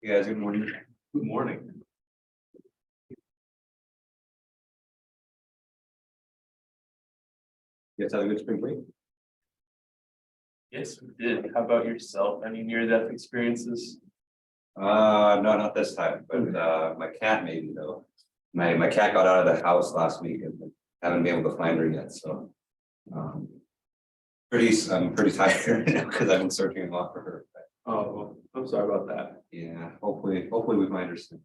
Hey guys, good morning. Good morning. You guys had a good spring break? Yes, we did. How about yourself? Any near-death experiences? No, not this time, but my cat maybe though. My cat got out of the house last week and haven't been able to find her yet, so. Um, I'm pretty tired right now because I've been searching a lot for her. But, Oh, I'm sorry about that. yeah, hopefully we find her soon.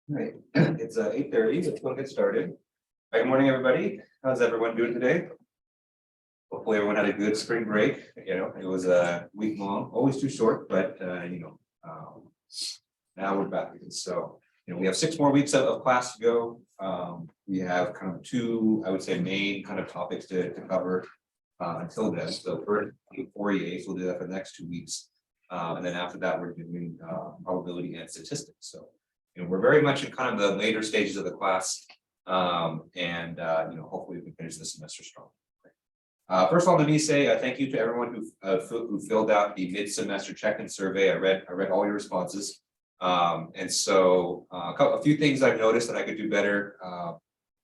Right, it's 8:30, let's go get started. Good morning, everybody. How's everyone doing today? Hopefully everyone had a good spring break, it was a week long, always too short, but now we're back. And so, we have 6 more weeks of class to go. We have kind of 2, I would say, main kind of topics to cover until then. So first, Fourier, so we'll do that for the next 2 weeks. And then after that, we're doing probability and statistics. So, we're very much in kind of the later stages of the class. Hopefully we can finish the semester strong. First of all, let me say thank you to everyone who filled out the mid-semester check-in survey. I read all your responses. A few things I've noticed that I could do better.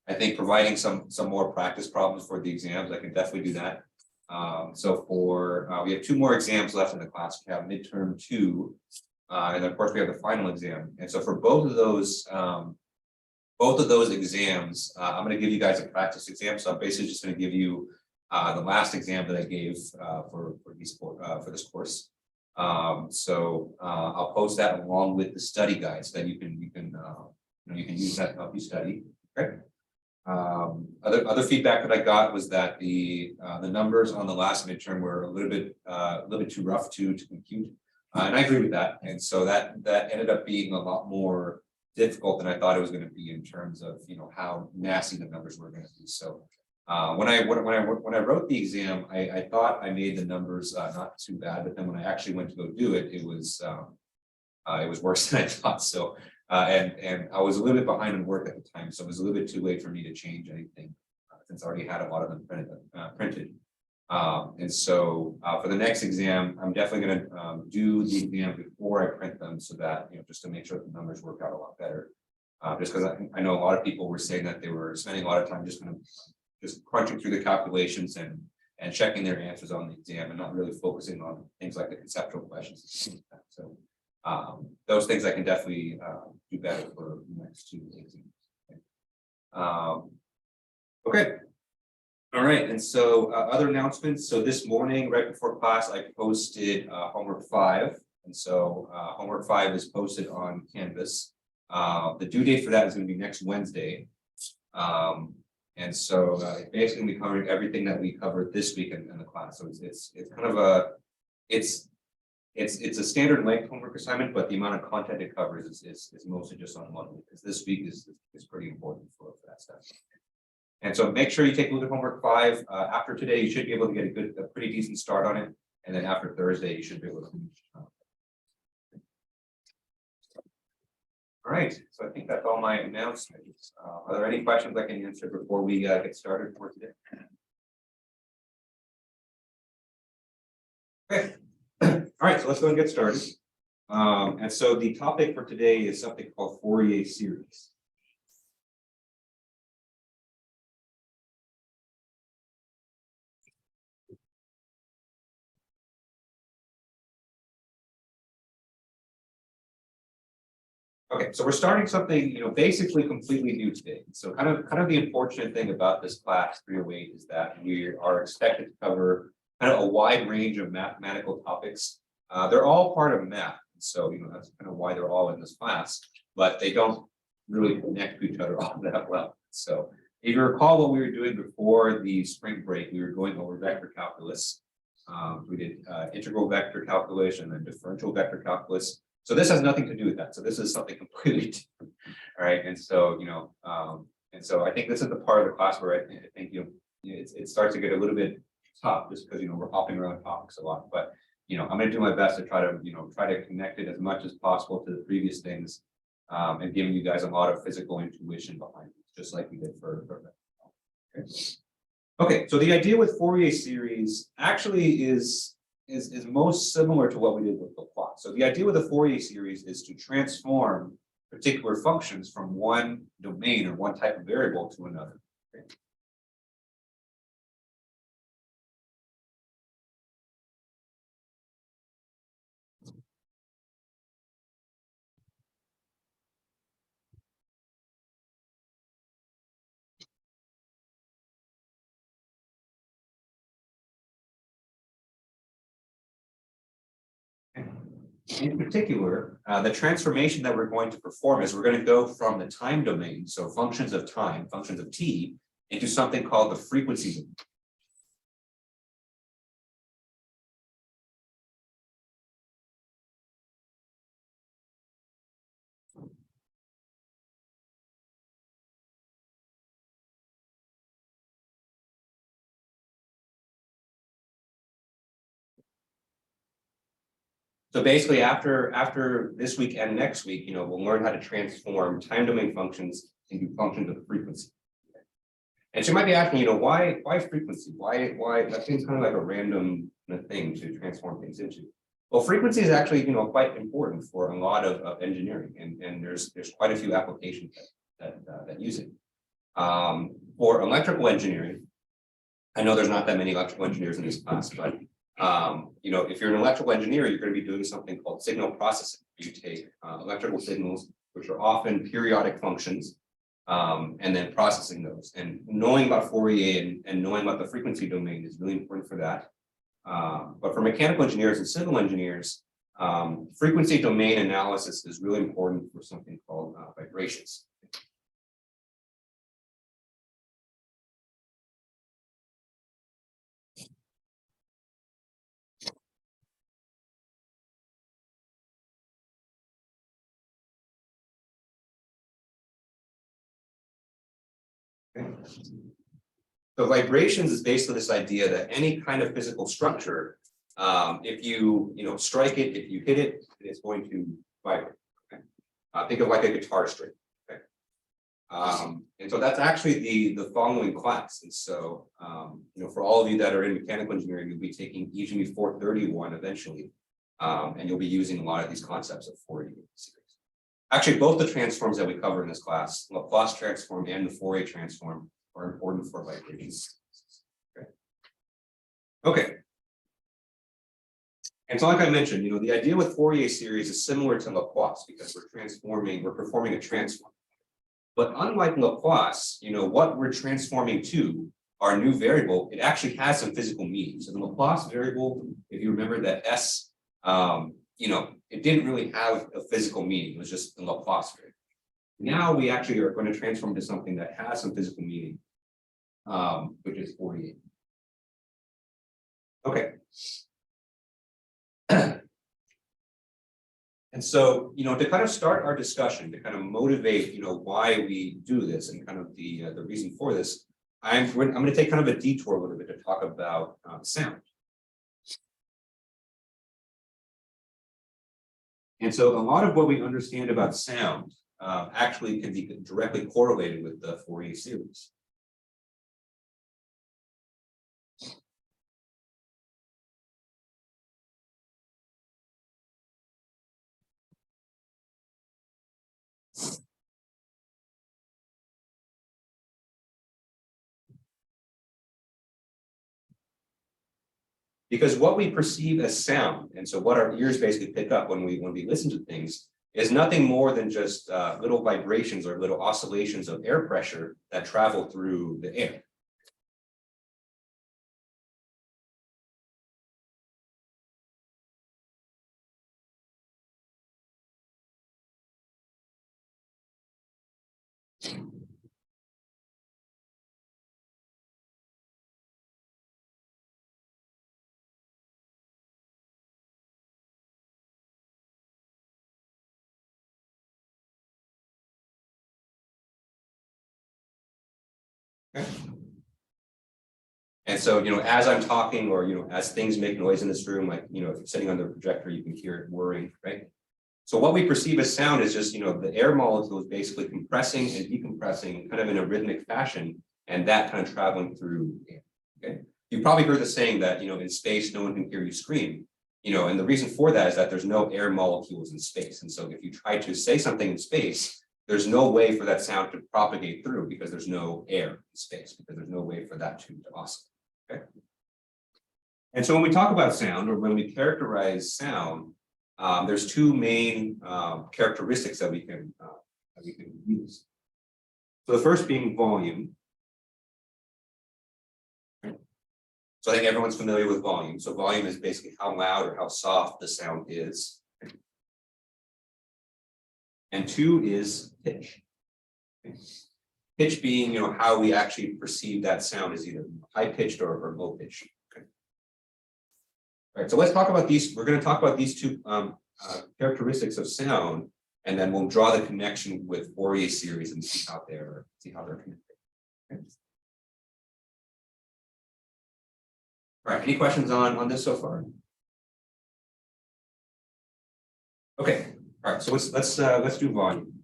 I think providing some more practice problems for the exams, I can definitely do that. We have 2 more exams left in the class. We have midterm 2, and of course we have the final exam. And so for both of those exams, I'm going to give you guys a practice exam. So I'm basically just going to give you the last exam that I gave for this course. I'll post that along with the study guide so that you can use that to help you study. Okay. Other feedback that I got was that the numbers on the last midterm were a little bit too rough to compute, and I agree with that. And so that ended up being a lot more difficult than I thought it was going to be in terms of how nasty the numbers were going to be. So when I wrote the exam, I thought I made the numbers not too bad, but then when I actually went to go do it, it was worse than I thought. So and I was a little bit behind in work at the time, so it was a little bit too late for me to change anything since I already had a lot of them printed. For the next exam, I'm definitely going to do the exam before I print them, so that just to make sure the numbers work out a lot better. Just because I know a lot of people were saying that they were spending a lot of time just crunching through the calculations and checking their answers on the exam and not really focusing on things like the conceptual questions. So those things I can definitely do better for the next 2 exams. Okay. All right, and so other announcements. So this morning, right before class, I posted homework 5, and so homework 5 is posted on Canvas. The due date for that is going to be next Wednesday, and so it's basically going to be covering everything that we covered this week in the class. So it's kind of it's a standard length homework assignment, but the amount of content it covers is mostly just on 1 week, because this week is pretty important for that stuff. And so make sure you take a look at homework 5. After today, you should be able to get a pretty decent start on it. And then after Thursday, you should be able to finish. All right, so I think that's all my announcements. Are there any questions I can answer before we get started for today? Okay. All right, so let's go and get started. And so the topic for today is something called Fourier series. Okay, so we're starting something, basically completely new today. So kind of the unfortunate thing about this class 308 is that we are expected to cover kind of a wide range of mathematical topics. They're all part of math, so that's kind of why they're all in this class, but they don't really connect to each other all that well. So if you recall what we were doing before the spring break, we were going over vector calculus. We did integral vector calculus and then differential vector calculus. So this has nothing to do with that. So this is something completely different. All right. And so, I think this is the part of the class where I think, it starts to get a little bit tough just because, we're hopping around topics a lot, but, I'm going to do my best to try to connect it as much as possible to the previous things, and giving you guys a lot of physical intuition behind it, just like we did for okay. So the idea with Fourier series actually is most similar to what we did with the plot. So the idea with the Fourier series is to transform particular functions from one domain or one type of variable to another. Okay. In particular, the transformation that we're going to perform is we're going to go from the time domain, so functions of time, functions of t, into something called the frequency domain. So basically, after this week and next week, we'll learn how to transform time domain functions into functions of frequency. And so you might be asking, why frequency? Why that seems kind of like a random thing to transform things into. Well, frequency is actually, quite important for a lot of engineering, and there's quite a few applications that use it. For electrical engineering, I know there's not that many electrical engineers in this class, but if you're an electrical engineer, you're going to be doing something called signal processing. You take electrical signals, which are often periodic functions, and then processing those. And knowing about Fourier and knowing about the frequency domain is really important for that. But for mechanical engineers and civil engineers, frequency domain analysis is really important for something called vibrations. So vibrations is basically this idea that any kind of physical structure, if you strike it, if you hit it, it's going to vibrate. Okay? Think of like a guitar string. Okay? And so that's actually the following class. And so for all of you that are in mechanical engineering, you'll be taking EGME 431 eventually, and you'll be using a lot of these concepts of Fourier series. Actually, both the transforms that we cover in this class, Laplace transform and the Fourier transform, are important for vibrations. Okay. And so like I mentioned, the idea with Fourier series is similar to Laplace because we're performing a transform. But unlike Laplace, what we're transforming to, our new variable, it actually has some physical meaning. So the Laplace variable, if you remember that S, it didn't really have a physical meaning. It was just the Laplace variable. Now we actually are going to transform to something that has some physical meaning, which is Fourier. Okay. And so, to kind of start our discussion, to kind of motivate, why we do this and kind of the reason for this, I'm going to take kind of a detour a little bit to talk about sound. And so a lot of what we understand about sound actually can be directly correlated with the Fourier series. Because what we perceive as sound, and so what our ears basically pick up when we listen to things, is nothing more than just little vibrations or little oscillations of air pressure that travel through the air. Okay. And so, as I'm talking or, as things make noise in this room, like, if you're sitting on the projector, you can hear it whirring, right? So what we perceive as sound is just, the air molecules basically compressing and decompressing kind of in a rhythmic fashion, and that kind of traveling through air, okay? You've probably heard the saying that, in space, no one can hear you scream, and the reason for that is that there's no air molecules in space. And so if you try to say something in space, there's no way for that sound to propagate through because there's no air in space, because there's no way for that to oscillate. Okay. And so when we talk about sound, or when we characterize sound, there's two main characteristics that we can use. So the first being volume. So I think everyone's familiar with volume. So volume is basically how loud or how soft the sound is. And 2 is pitch. Pitch being, how we actually perceive that sound is either high pitched or low pitched. Okay. All right, so let's talk about these. We're going to talk about these two characteristics of sound, and then we'll draw the connection with Fourier series and see how they're connected. Okay. All right, any questions on this so far? Okay, all right, so let's do volume.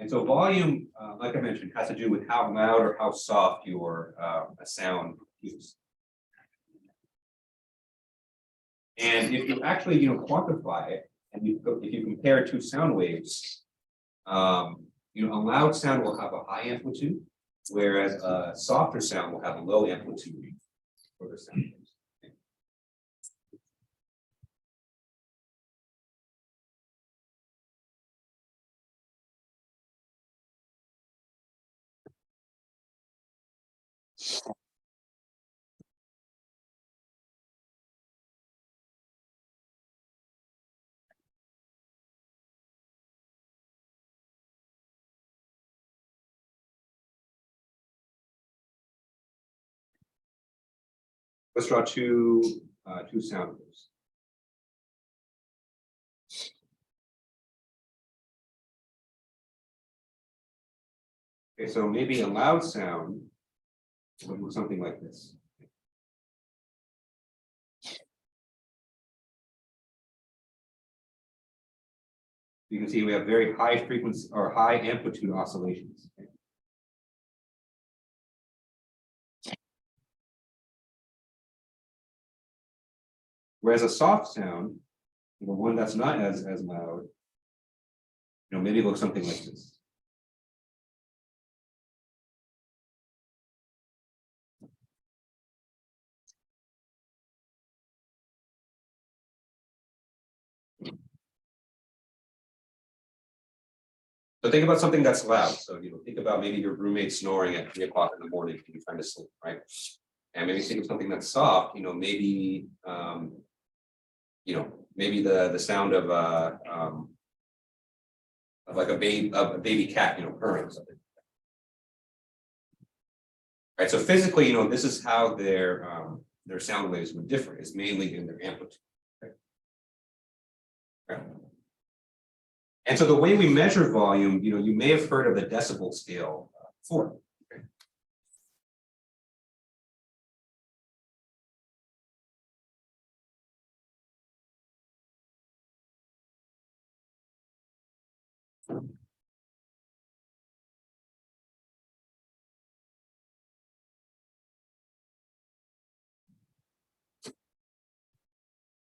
And so volume, like I mentioned, has to do with how loud or how soft your a sound is. And if you actually quantify it, and if you compare two sound waves, a loud sound will have a high amplitude, whereas a softer sound will have a low amplitude for the sound waves. Let's draw two sound waves. Okay, so maybe a loud sound would look something like this. You can see we have very high frequency or high amplitude oscillations. Okay. Whereas a soft sound, one that's not as loud, maybe it looks something like this. So think about something that's loud. So think about maybe your roommate snoring at 3 o'clock in the morning and you're trying to sleep, right? And maybe think of something that's soft. Maybe maybe the sound of like a baby cat, purring or something. Right. So physically, this is how their sound waves would differ. It's mainly in their amplitude. Right? Right. And so the way we measure volume, you may have heard of the decibel scale before. Okay.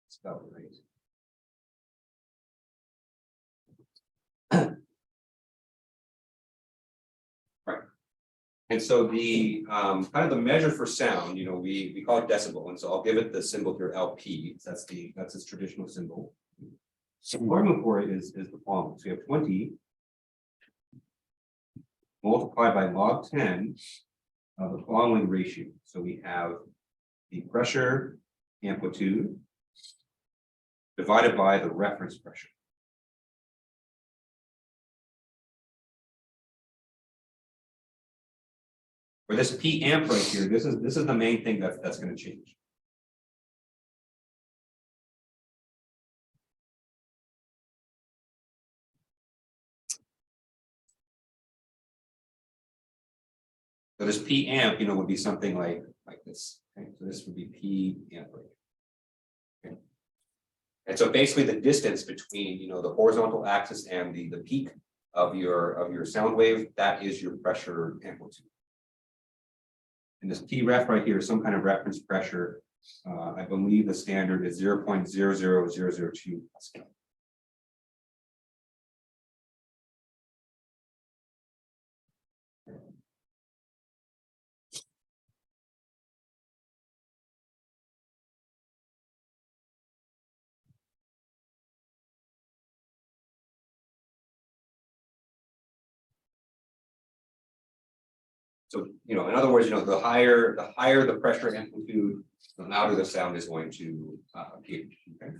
Spell it right. Right. And so the kind of the measure for sound, we call it decibel, and so I'll give it the symbol here, LP. That's its traditional symbol. So the formula for it is the following. So we have 20 multiplied by log 10 of the following ratio. So we have the pressure amplitude divided by the reference pressure. For this P amp right here, this is the main thing that's going to change. So this P amp, would be something like this. Okay? So this would be P amp right here. Okay? And so basically the distance between the horizontal axis and the peak of your sound wave, that is your pressure amplitude. And this P ref right here is some kind of reference pressure. I believe the standard is 0.00002 Pascal. So, in other words, the higher the pressure amplitude, the louder the sound is going to appear. Okay.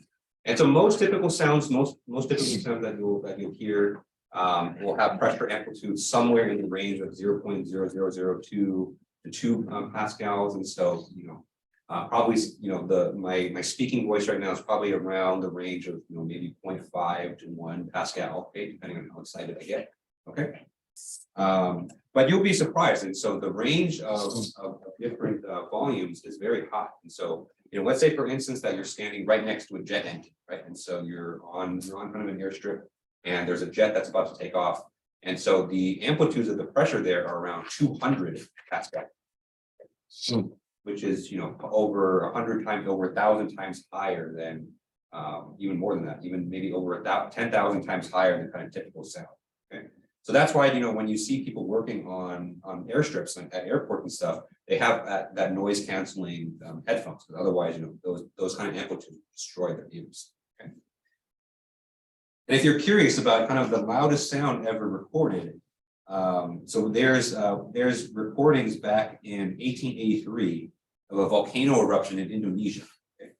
And so most typical sounds that you'll hear will have pressure amplitude somewhere in the range of 0.0002 to 2 pascals. And so, probably, my speaking voice right now is probably around the range of, maybe 0.5 to 1 Pascal, okay, depending on how excited I get. Okay. But you'll be surprised. And so the range of different volumes is very high. And so, let's say, for instance, that you're standing right next to a jet engine, right? And so you're on kind of an airstrip, and there's a jet that's about to take off. And so the amplitudes of the pressure there are around 200 Pascal, which is, over 100 times, over 1,000 times higher than, even more than that, even maybe over 10,000 times higher than kind of typical sound. Okay. So that's why, when you see people working on airstrips and at airport and stuff, they have that noise canceling headphones, because otherwise, those kind of amplitudes destroy their ears. Okay. And if you're curious about kind of the loudest sound ever recorded, so there's recordings back in 1883 of a volcano eruption in Indonesia. Okay.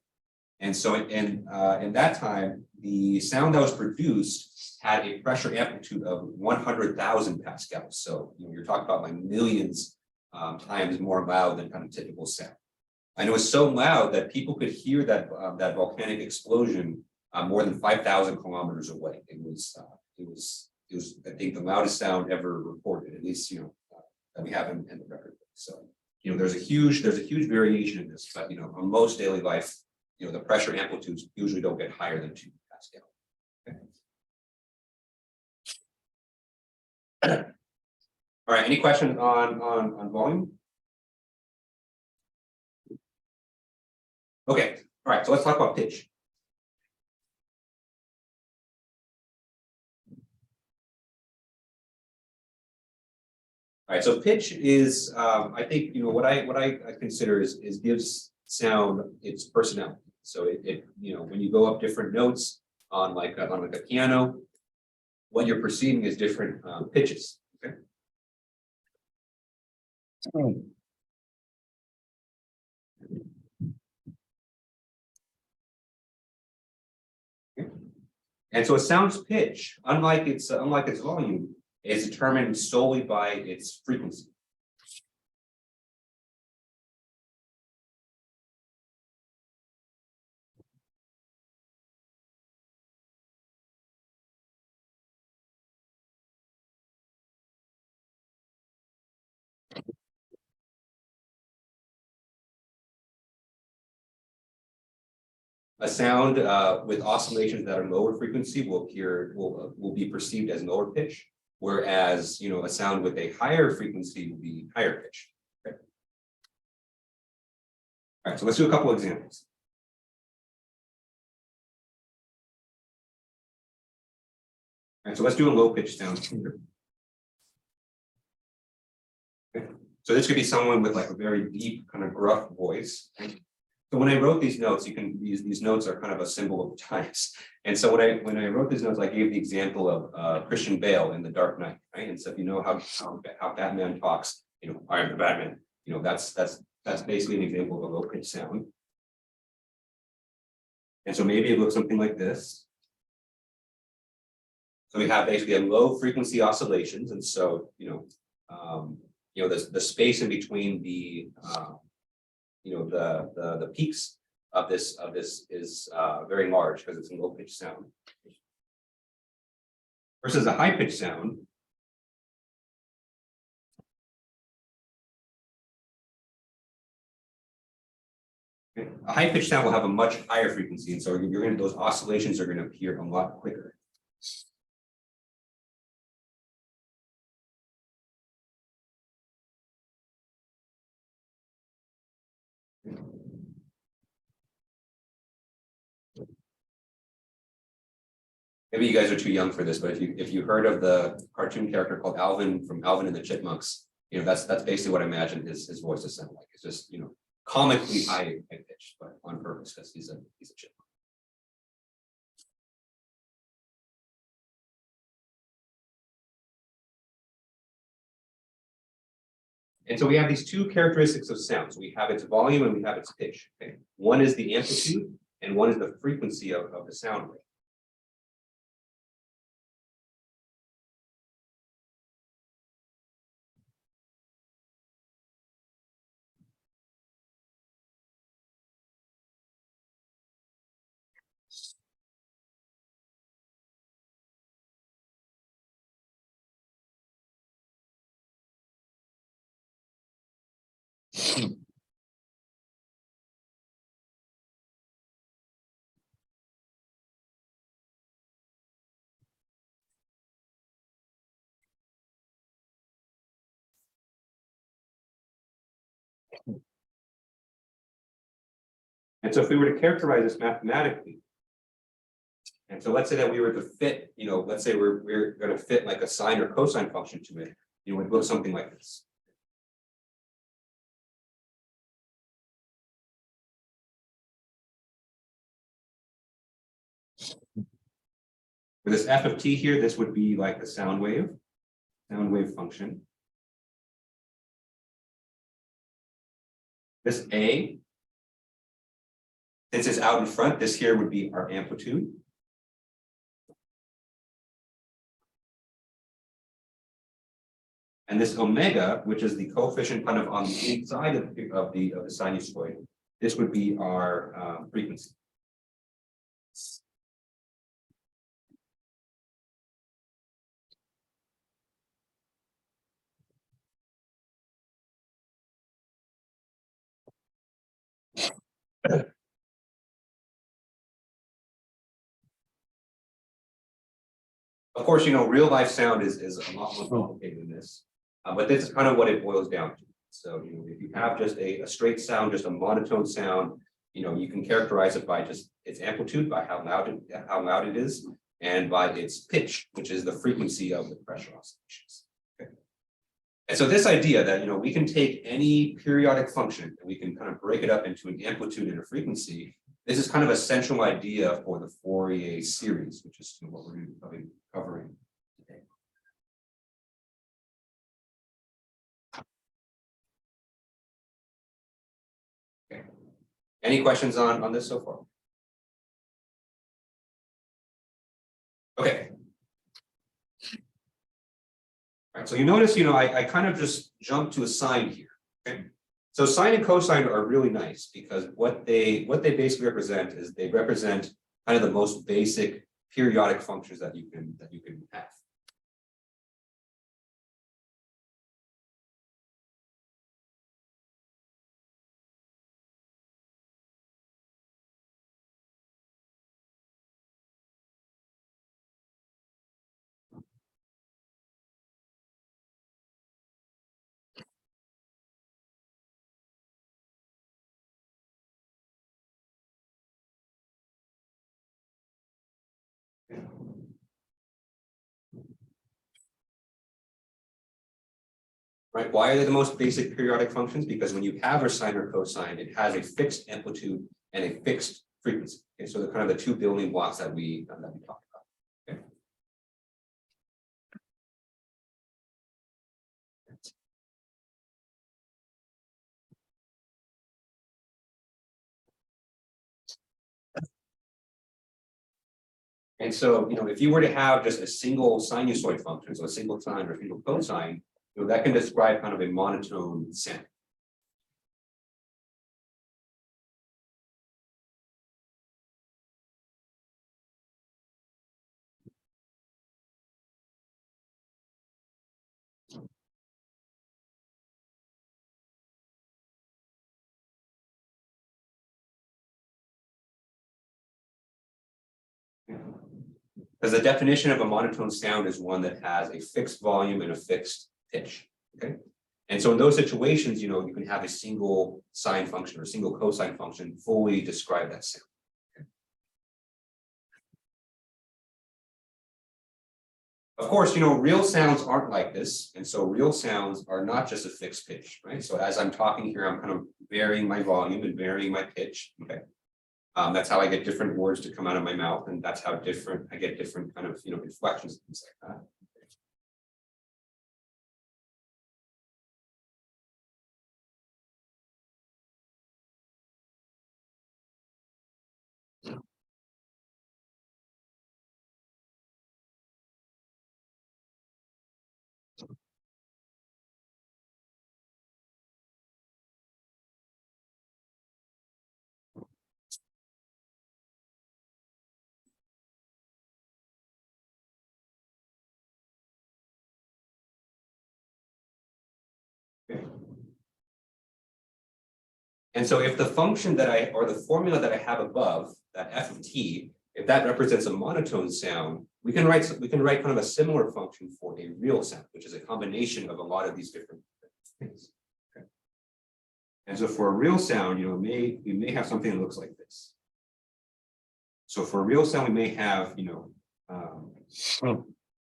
And so in that time, the sound that was produced had a pressure amplitude of 100,000 pascals. So you're talking about like millions times more loud than kind of typical sound. And it was so loud that people could hear that volcanic explosion more than 5,000 kilometers away. It was I think the loudest sound ever recorded, at least that we have in the record. So there's a huge variation in this, but on most daily life, the pressure amplitudes usually don't get higher than 2 Pascal. Okay. All right, any questions on volume? Okay, all right, so let's talk about pitch. All right, so pitch is, I think, what I consider is gives sound its personality. So it when you go up different notes on like a piano, what you're perceiving is different pitches. Okay. And so a sound's pitch, unlike its volume, is determined solely by its frequency. A sound with oscillations that are lower frequency will be perceived as lower pitch, whereas a sound with a higher frequency will be higher pitch. Okay. All right, so let's do a couple examples. All right, so let's do a low pitch sound here. Okay. So this could be someone with like a very deep, kind of gruff voice. So when I wrote these notes, these notes are kind of a symbol of times. And so when I wrote these notes, I gave the example of Christian Bale in The Dark Knight, right? And so if you know how Batman talks, I am the Batman. That's basically an example of a low pitch sound. And so maybe it looks something like this. So we have basically a low frequency oscillations, and so the space in between the the peaks of this is very large because it's a low pitch sound. Versus a high pitch sound. Okay. A high pitch sound will have a much higher frequency, and so those oscillations are going to appear a lot quicker. Maybe you guys are too young for this, but if you heard of the cartoon character called Alvin from Alvin and the Chipmunks, that's basically what I imagine his voice is sound like. It's just comically high pitched, but on purpose because he's a chipmunk. And so we have these two characteristics of sound. So we have its volume and we have its pitch. Okay? One is the amplitude and one is the frequency of the sound wave. And so if we were to characterize this mathematically, and so let's say that we were to fit, let's say we're going to fit like a sine or cosine function to it, it would look something like this. For this f of t here, this would be like the sound wave function. This a, since it's out in front, this here would be our amplitude. And this omega, which is the coefficient kind of on the inside of the sinusoid, this would be our frequency. Of course, real life sound is a lot more complicated than this, but this is kind of what it boils down to. So, if you have just a straight sound, just a monotone sound, you can characterize it by just its amplitude, by how loud it is, and by its pitch, which is the frequency of the pressure oscillations. Okay. And so this idea that we can take any periodic function and we can kind of break it up into an amplitude and a frequency. This is kind of a central idea for the Fourier series, which is what we're going to be covering today. Okay. Any questions on this so far? Okay. All right, so you notice, I kind of just jumped to a sign here. Okay. So sine and cosine are really nice because what they basically represent is they represent kind of the most basic periodic functions that you can have. Right? Why are they the most basic periodic functions? Because when you have a sine or cosine, it has a fixed amplitude and a fixed frequency. Okay, so they're kind of the two building blocks that we talked about. Okay. And so, if you were to have just a single sinusoid function, so a single sine or a single cosine, that can describe kind of a monotone sound. Because the definition of a monotone sound is one that has a fixed volume and a fixed pitch. Okay. And so in those situations, you can have a single sine function or a single cosine function fully describe that sound. Okay. Of course, real sounds aren't like this. And so real sounds are not just a fixed pitch, right? So as I'm talking here, I'm kind of varying my volume and varying my pitch. Okay. That's how I get different words to come out of my mouth, and that's how I get different kind of inflections and things like that. And so if the function that or the formula that I have above, that f of t, if that represents a monotone sound, we can write kind of a similar function for a real sound, which is a combination of a lot of these different things. Okay. And so for a real sound, you know, we may have something that looks like this. So for a real sound, we may have, you know,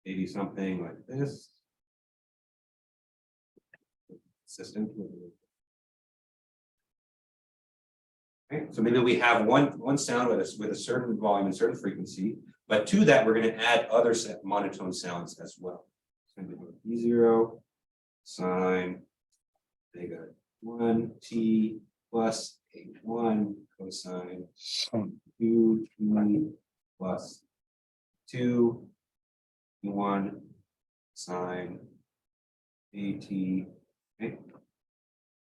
maybe something like this. Consistent. Okay, so maybe we have one sound with a certain volume and certain frequency, but to that we're going to add other monotone sounds as well. So E0 sine omega 1 t plus a1 cosine 2 t plus 2 1 sine at, okay,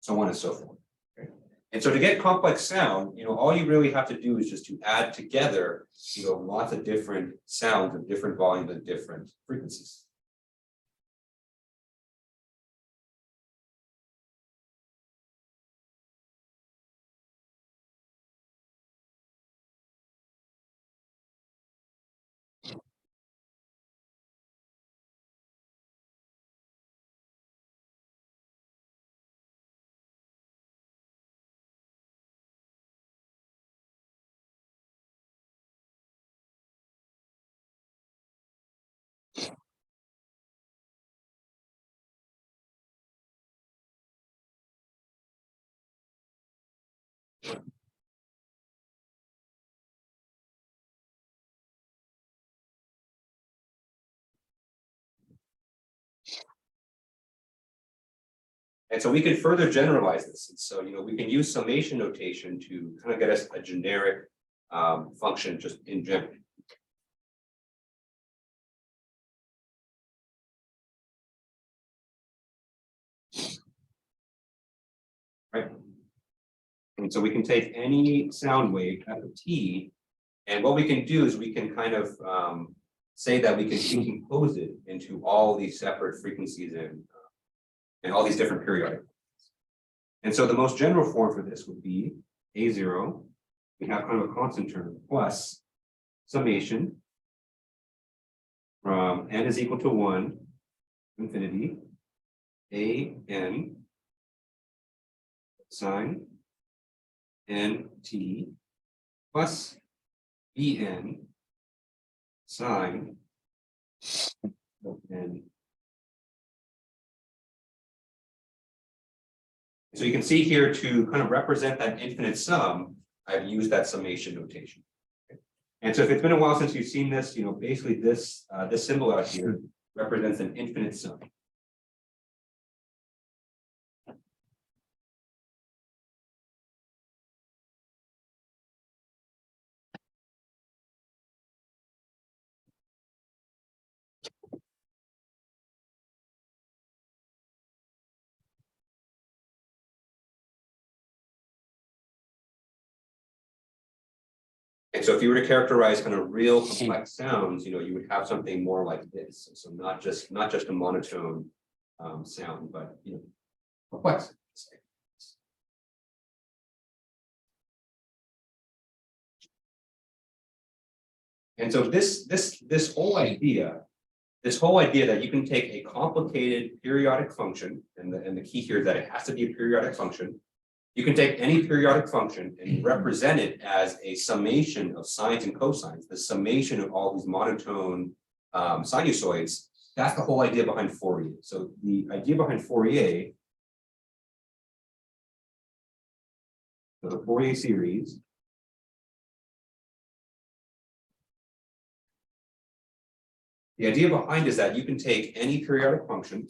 so on and so forth. Okay. And so to get complex sound, you know, all you really have to do is just to add together, you know, lots of different sounds of different volumes and different frequencies. And so we can further generalize this. And so, you know, we can use summation notation to kind of get us a generic function just in general. Right. And so we can take any sound wave f of t, and what we can do is we can kind of say that we can decompose it into all these separate frequencies and all these different periodic. And so the most general form for this would be a0. We have kind of a constant term plus summation from n is equal to 1 infinity a n sine n t plus bn sine n. So you can see here to kind of represent that infinite sum, I've used that summation notation. Okay. And so if it's been a while since you've seen this, you know, basically this this symbol out here represents an infinite sum. And so if you were to characterize kind of real complex sounds, you know, you would have something more like this. So not just a monotone sound, but, you know, complex. And so this whole idea that you can take a complicated periodic function, and the key here is that it has to be a periodic function. You can take any periodic function and represent it as a summation of sines and cosines, the summation of all these monotone sinusoids. That's the whole idea behind Fourier. So the idea behind Fourier, so the Fourier series, the idea behind is that you can take any periodic function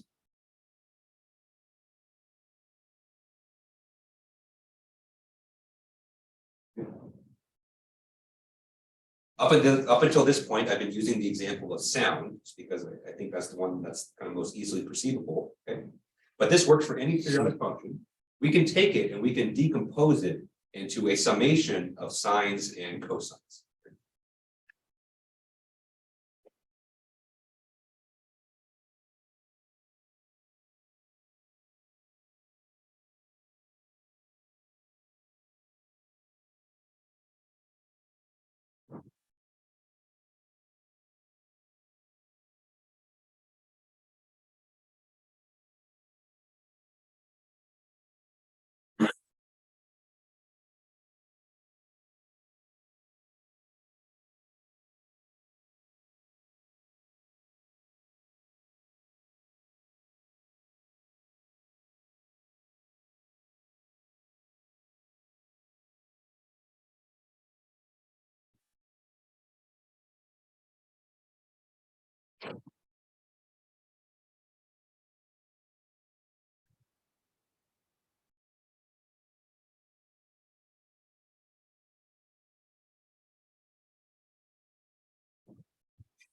up until this point, I've been using the example of sound, just because I think that's the one that's kind of most easily perceivable. Okay, but this works for any periodic function. We can take it and we can decompose it into a summation of sines and cosines.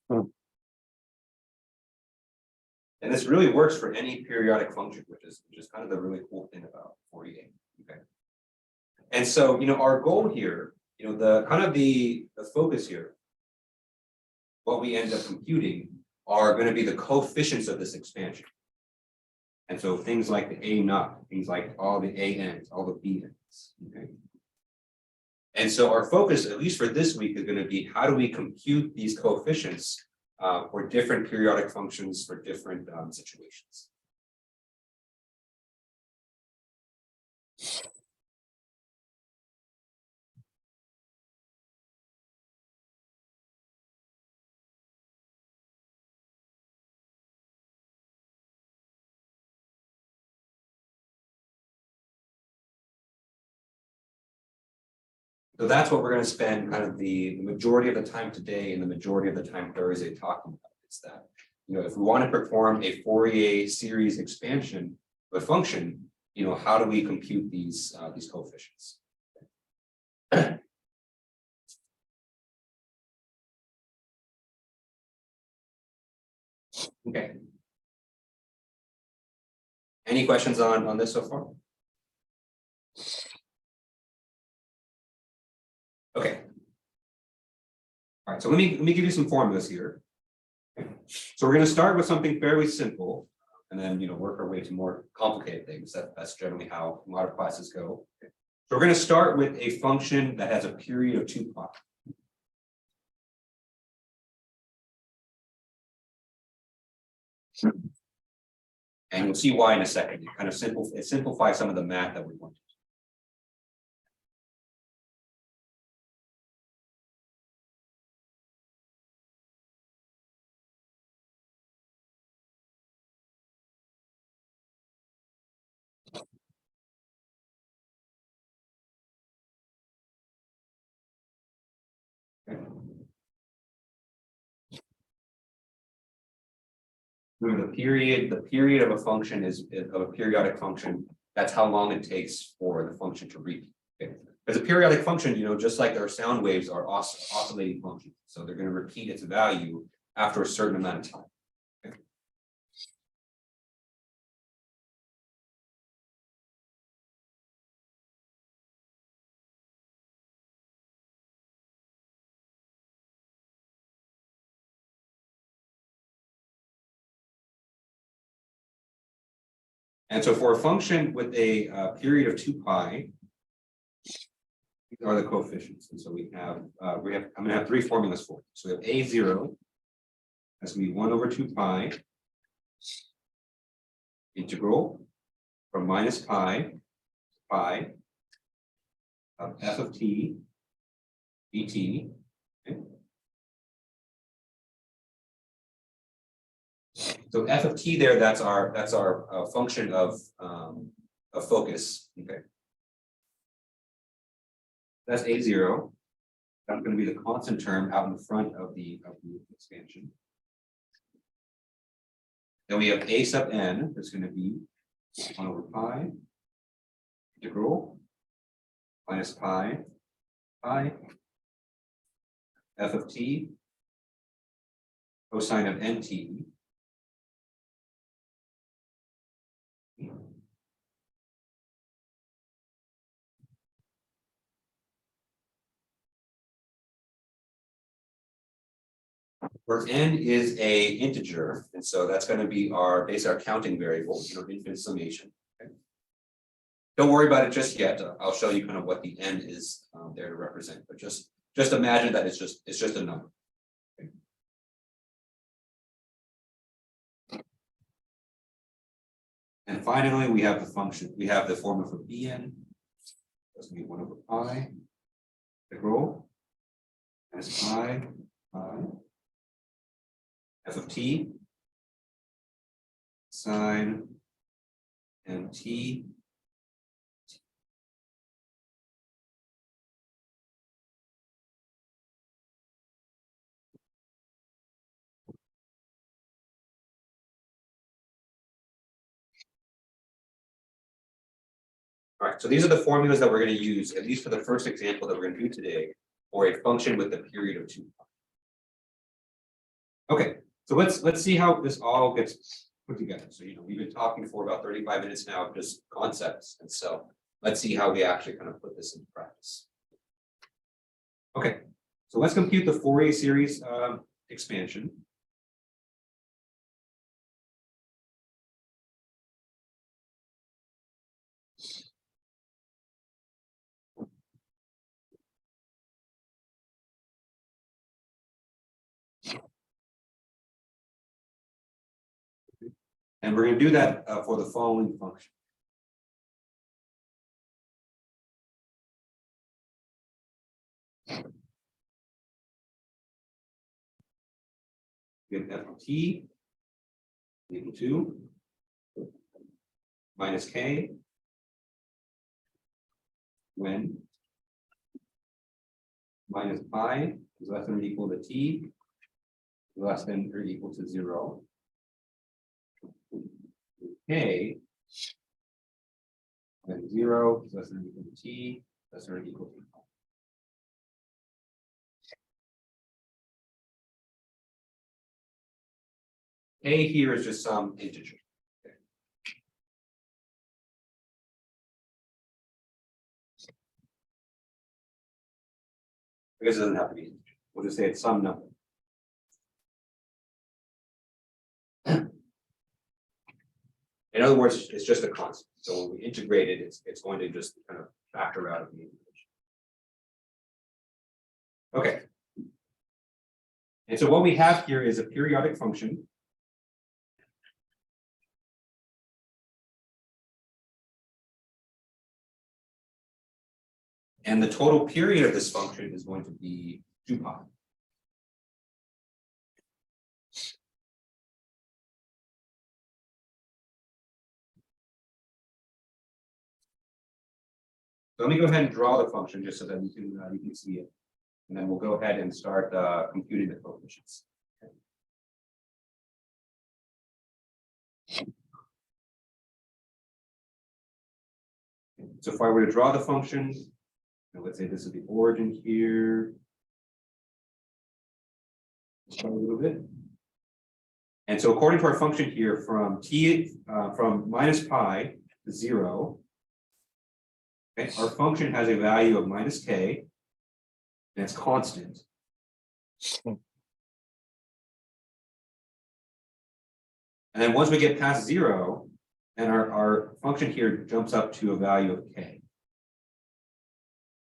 And this really works for any periodic function, which is kind of the really cool thing about Fourier. Okay. And so, our goal here, the kind of the focus here, what we end up computing are going to be the coefficients of this expansion. And so things like the A naught, things like all the A n's, all the B n's. Okay. And so our focus, at least for this week, is going to be how do we compute these coefficients for different periodic functions for different situations. So that's what we're going to spend kind of the majority of the time today and the majority of the time Thursday talking about. It's that, if we want to perform a Fourier series expansion of a function, how do we compute these coefficients? Okay. Any questions on this so far? Okay. All right, so let me give you some formulas here. Okay. So we're going to start with something fairly simple, and then work our way to more complicated things. That's generally how a lot of classes go. Okay. So we're going to start with a function that has a period of 2 pi. And you'll see why in a second. It simplifies some of the math that we want to. Remember, the period of a function is of a periodic function. That's how long it takes for the function to repeat. Okay. As a periodic function, just like our sound waves are oscillating functions, so they're going to repeat its value after a certain amount of time. Okay. And so for a function with a period of 2 pi, these are the coefficients. And so I'm going to have 3 formulas for it. So we have A0, that's going to be 1 over 2 pi, integral from minus pi to pi of f of t dt. Okay. So f of t there, that's our function of focus. Okay. That's A0. That's going to be the constant term out in front of the expansion. Then we have a sub n, that's going to be 1 over pi integral minus pi f of t cosine of nt where n is a integer, and so that's going to be our counting variable, infinite summation. Okay. Don't worry about it just yet. I'll show you kind of what the n is there to represent, but just imagine that it's just a number. Okay. And finally, we have the formula for Bn. That's going to be 1 over pi integral minus pi f of t sine mt All right, so these are the formulas that we're going to use, at least for the first example that we're going to do today, for a function with a period of 2 pi. Okay, so let's see how this all gets put together. So, we've been talking for about 35 minutes now, of just concepts, and so let's see how we actually kind of put this into practice. Okay, so let's compute the Fourier series expansion. And we're going to do that for the following function. Get f of t equal to minus k when minus pi is less than or equal to t less than or equal to 0. K when 0 is less than or equal to t less than or equal to pi. K here is just some integer. I guess it doesn't have to be integer. We'll just say it's some number. In other words, it's just a constant. So when we integrate it, it's going to just kind of factor out of the integration. Okay. And so what we have here is a periodic function. And the total period of this function is going to be 2 pi. So let me go ahead and draw the function just so that you can see it. And then we'll go ahead and start computing the coefficients. So if I were to draw the function, let's say this is the origin here. A little bit. And so according to our function here, from from minus pi to 0, okay, our function has a value of minus k, and it's constant. And then once we get past 0, then our function here jumps up to a value of k.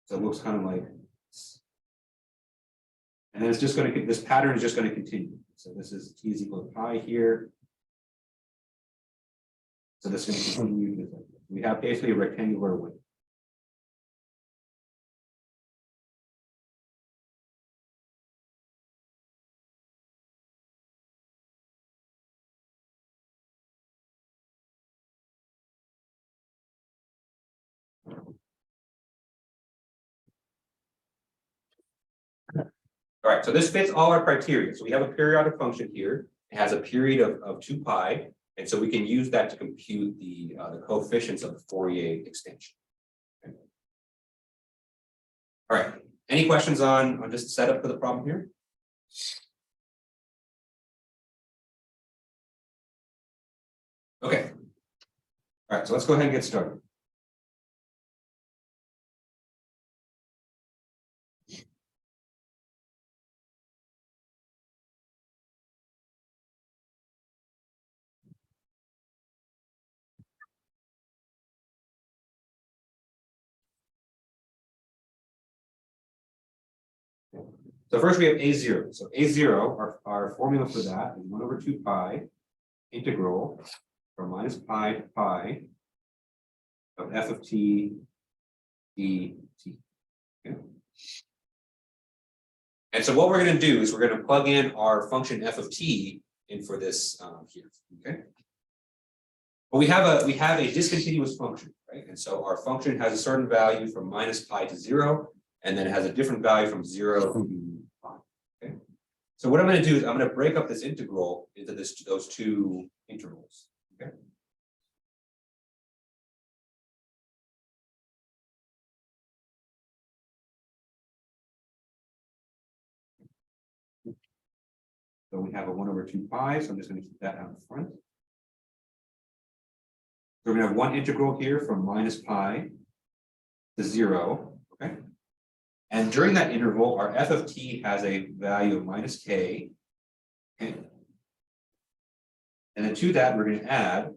So it looks kind of like this. And then it's just going to, this pattern is just going to continue. So this is t is equal to pi here. So this is going to continue. We have basically a rectangular width. All right, so this fits all our criteria. So we have a periodic function here. It has a period of 2 pi. And so we can use that to compute the coefficients of the Fourier extension. Okay. All right, any questions on just the setup for the problem here? Okay. All right, so let's go ahead and get started. So first we have A0. So A0, our formula for that is 1 over 2 pi integral from minus pi to pi of f of t dt. Okay. And so what we're going to do is we're going to plug in our function f of t in for this here. Okay. But we have a discontinuous function, right? And so our function has a certain value from minus pi to 0, and then it has a different value from 0 to pi. Okay. So what I'm going to do is I'm going to break up this integral into those two intervals. Okay. So we have a 1/2 pi, so I'm just going to keep that out front. So we're going to have one integral here from minus pi to 0, okay? And during that interval, our f of t has a value of minus k, okay? And then to that, we're going to add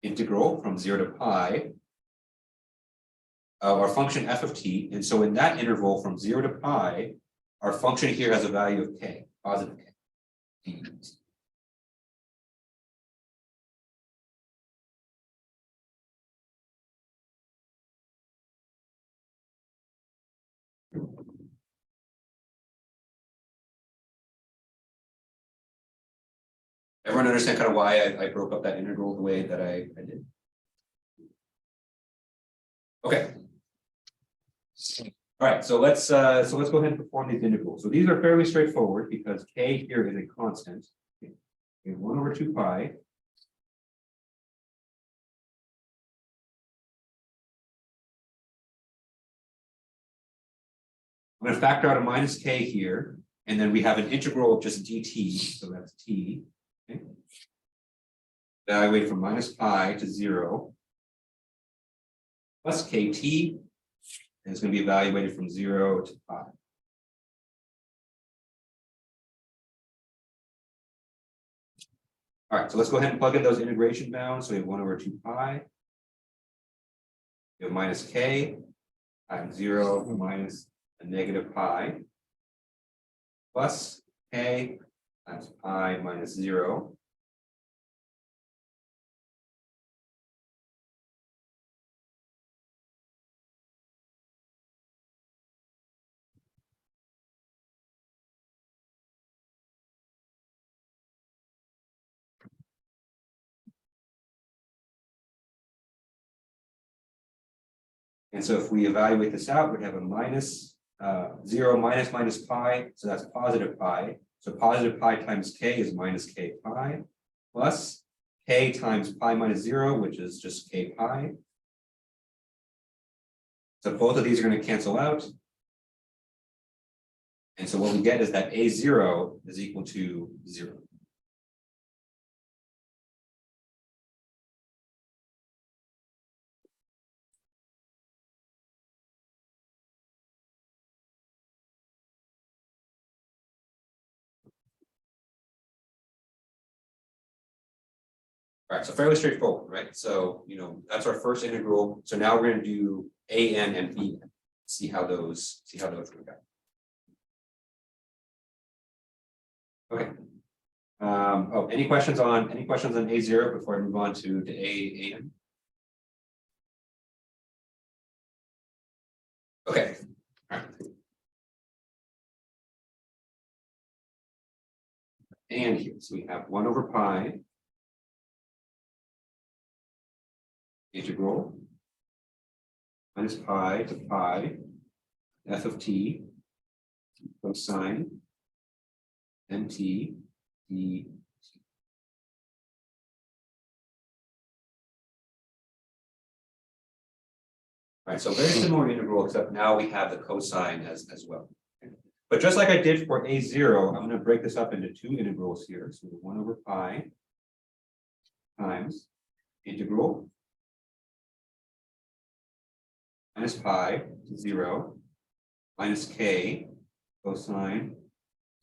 integral from 0 to pi of our function f of t. And so in that interval from 0 to pi, our function here has a value of k, positive k. Everyone understand kind of why I broke up that integral the way that I did? Okay. All right, so let's go ahead and perform these integrals. So these are fairly straightforward because k here is a constant. Okay, 1/2 pi. I'm going to factor out a minus k here, and then we have an integral of just dt, so that's t. Okay. Evaluate from minus pi to 0 plus kt, and it's going to be evaluated from 0 to pi. All right, so let's go ahead and plug in those integration bounds. So we have 1/2 pi. We have minus k times 0 minus a negative pi plus k times pi minus 0. And so if we evaluate this out, we'd have a minus 0 minus pi, so that's positive pi. So positive pi times k is minus k pi plus k times pi minus 0, which is just k pi. So both of these are going to cancel out. And so what we get is that a0 is equal to 0. All right, so fairly straightforward, right? So, that's our first integral. So now we're going to do an and b, see how those work out. Okay. Any questions on a0 before I move on to an? Okay. All right. And here, so we have 1/pi integral minus pi to pi f of t cosine mt d. All right, so very similar integral, except now we have the cosine as well. But just like I did for a0, I'm going to break this up into two integrals here. So 1/pi times integral minus pi to 0 minus k cosine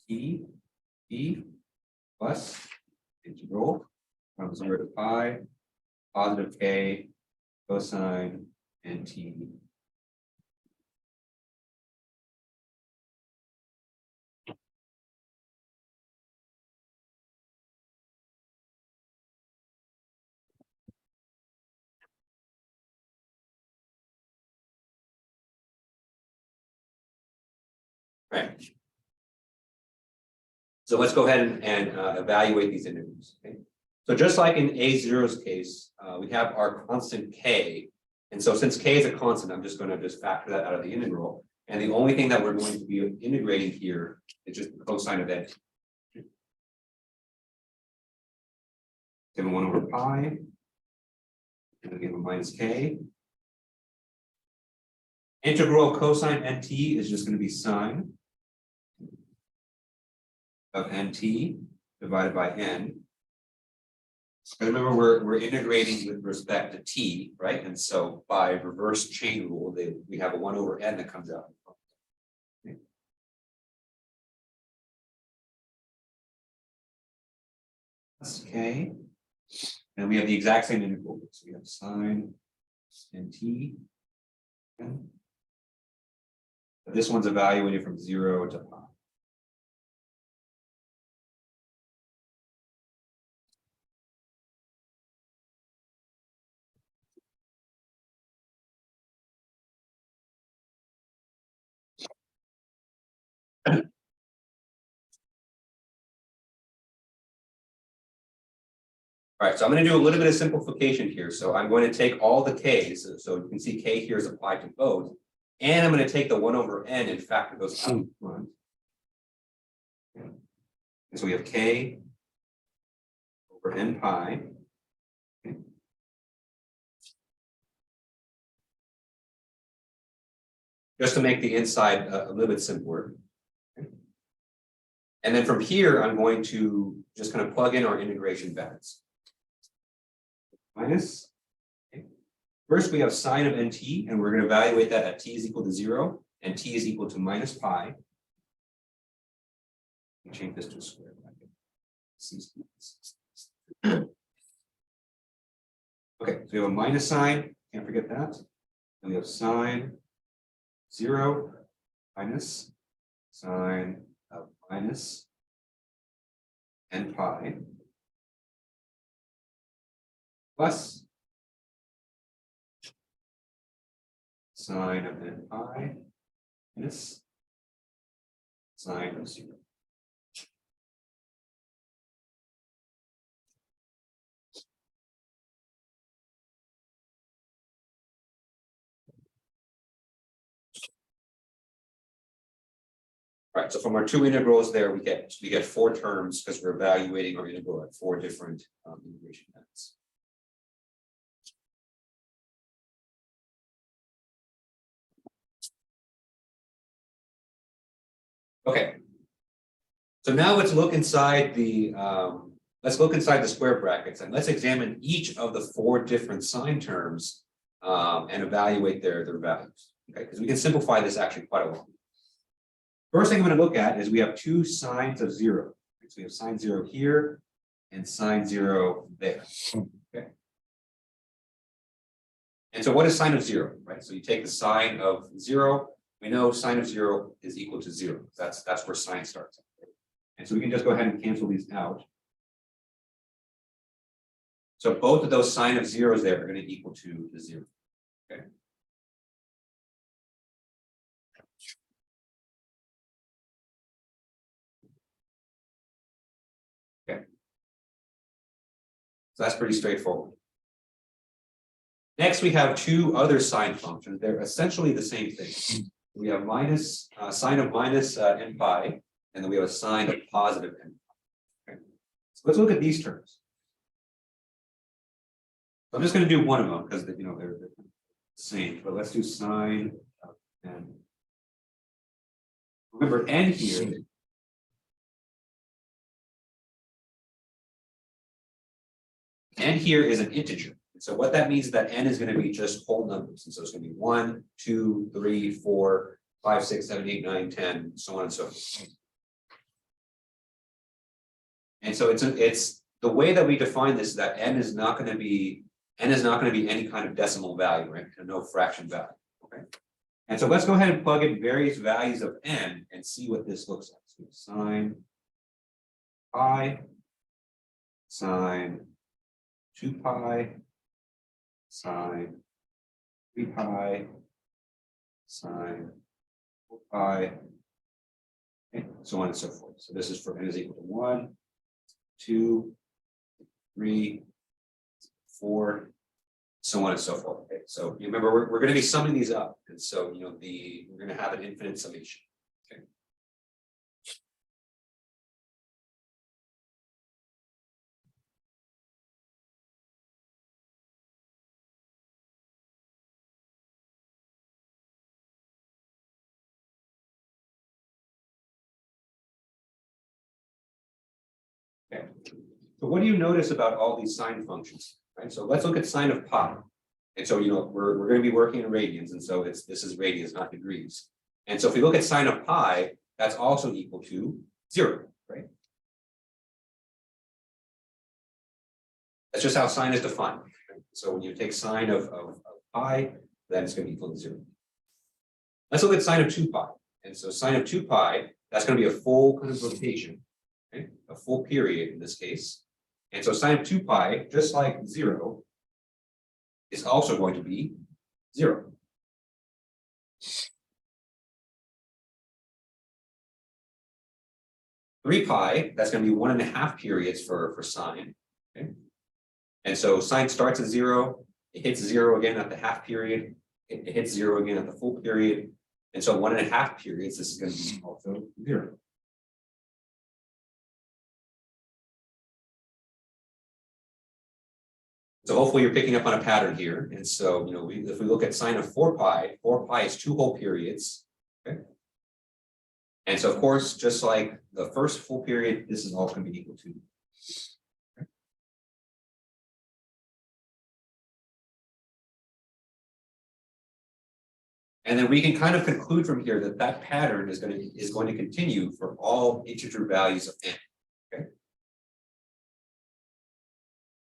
t e plus integral from 0 to pi positive k cosine and t. Right. So let's go ahead and evaluate these integrals. Okay. So just like in a0's case, we have our constant k. And so since k is a constant, I'm just going to factor that out of the integral. And the only thing that we're going to be integrating here is just the cosine of that. Given 1/pi, and then give a minus k. Integral of cosine nt is just going to be sine of nt divided by n. And remember, we're integrating with respect to t, right? And so by reverse chain rule, we have a 1 over n that comes out. Okay. And we have the exact same integral. So we have sine nt. Okay. This one's evaluated from 0 to pi. All right, so I'm going to do a little bit of simplification here. So I'm going to take all the k's. So you can see k here is applied to both. And I'm going to take the 1 over n and factor those out front. And so we have k over n pi. Okay. Just to make the inside a little bit simpler. Okay. And then from here, I'm going to just kind of plug in our integration values. Minus. Okay. First, we have sine of nt, and we're going to evaluate that at t is equal to 0 and t is equal to minus pi. Change this to a square bracket. Okay, so we have a minus sign, can't forget that. And we have sine 0 minus sine of minus n pi plus sine of n pi minus sine of 0. All right, so from our two integrals there, we get 4 terms because we're evaluating our integral at 4 different integration methods. Okay. So now let's look inside the square brackets and let's examine each of the 4 different sine terms and evaluate their values. Okay, because we can simplify this actually quite a lot. First thing I'm going to look at is we have 2 sines of 0. So we have sine 0 here and sine 0 there. Okay. And so what is sine of 0? Right. So you take the sine of 0. We know sine of 0 is equal to 0. That's where sine starts. And so we can just go ahead and cancel these out. So both of those sine of zeros there are going to equal to the 0. Okay. Okay. So that's pretty straightforward. Next, we have 2 other sine functions. They're essentially the same thing. We have minus sine of minus n pi, and then we have a sine of positive n pi. Okay. So let's look at these terms. I'm just going to do one of them because they're the same. But let's do sine of n. Remember, n here. N here is an integer. So what that means is that n is going to be just whole numbers. And so it's going to be 1, 2, 3, 4, 5, 6, 7, 8, 9, 10, so on and so forth. And so it's the way that we define this is that n is not going to be any kind of decimal value, right? And no fraction value. Okay. And so let's go ahead and plug in various values of n and see what this looks like. So sine pi, sine 2 pi, sine 3 pi, sine 4 pi, and so on and so forth. So this is for n is equal to 1, 2, 3, 4, so on and so forth. Okay, so you remember we're going to be summing these up, and so we're going to have an infinite summation. Okay, so what do you notice about all these sine functions, right? So let's look at sine of pi. And so, we're going to be working in radians, and so this is radians, not degrees. And so if we look at sine of pi, that's also equal to 0, right? That's just how sine is defined. Right? So when you take sine of pi, then it's going to be equal to 0. Let's look at sine of 2 pi. And so sine of 2 pi, that's going to be a full kind of rotation, okay? A full period in this case. And so sine of 2 pi, just like 0, is also going to be 0. Three pi, that's going to be 1.5 periods for sine. Okay? And so sine starts at 0, it hits 0 again at the half period, it hits 0 again at the full period. And so 1.5 periods, this is going to be also 0. So hopefully you're picking up on a pattern here. And so, if we look at sine of 4 pi is 2 whole periods. Okay. And so of course, just like the first full period, this is all going to be equal to. Okay. And then we can kind of conclude from here that that pattern is going to continue for all integer values of n. Okay.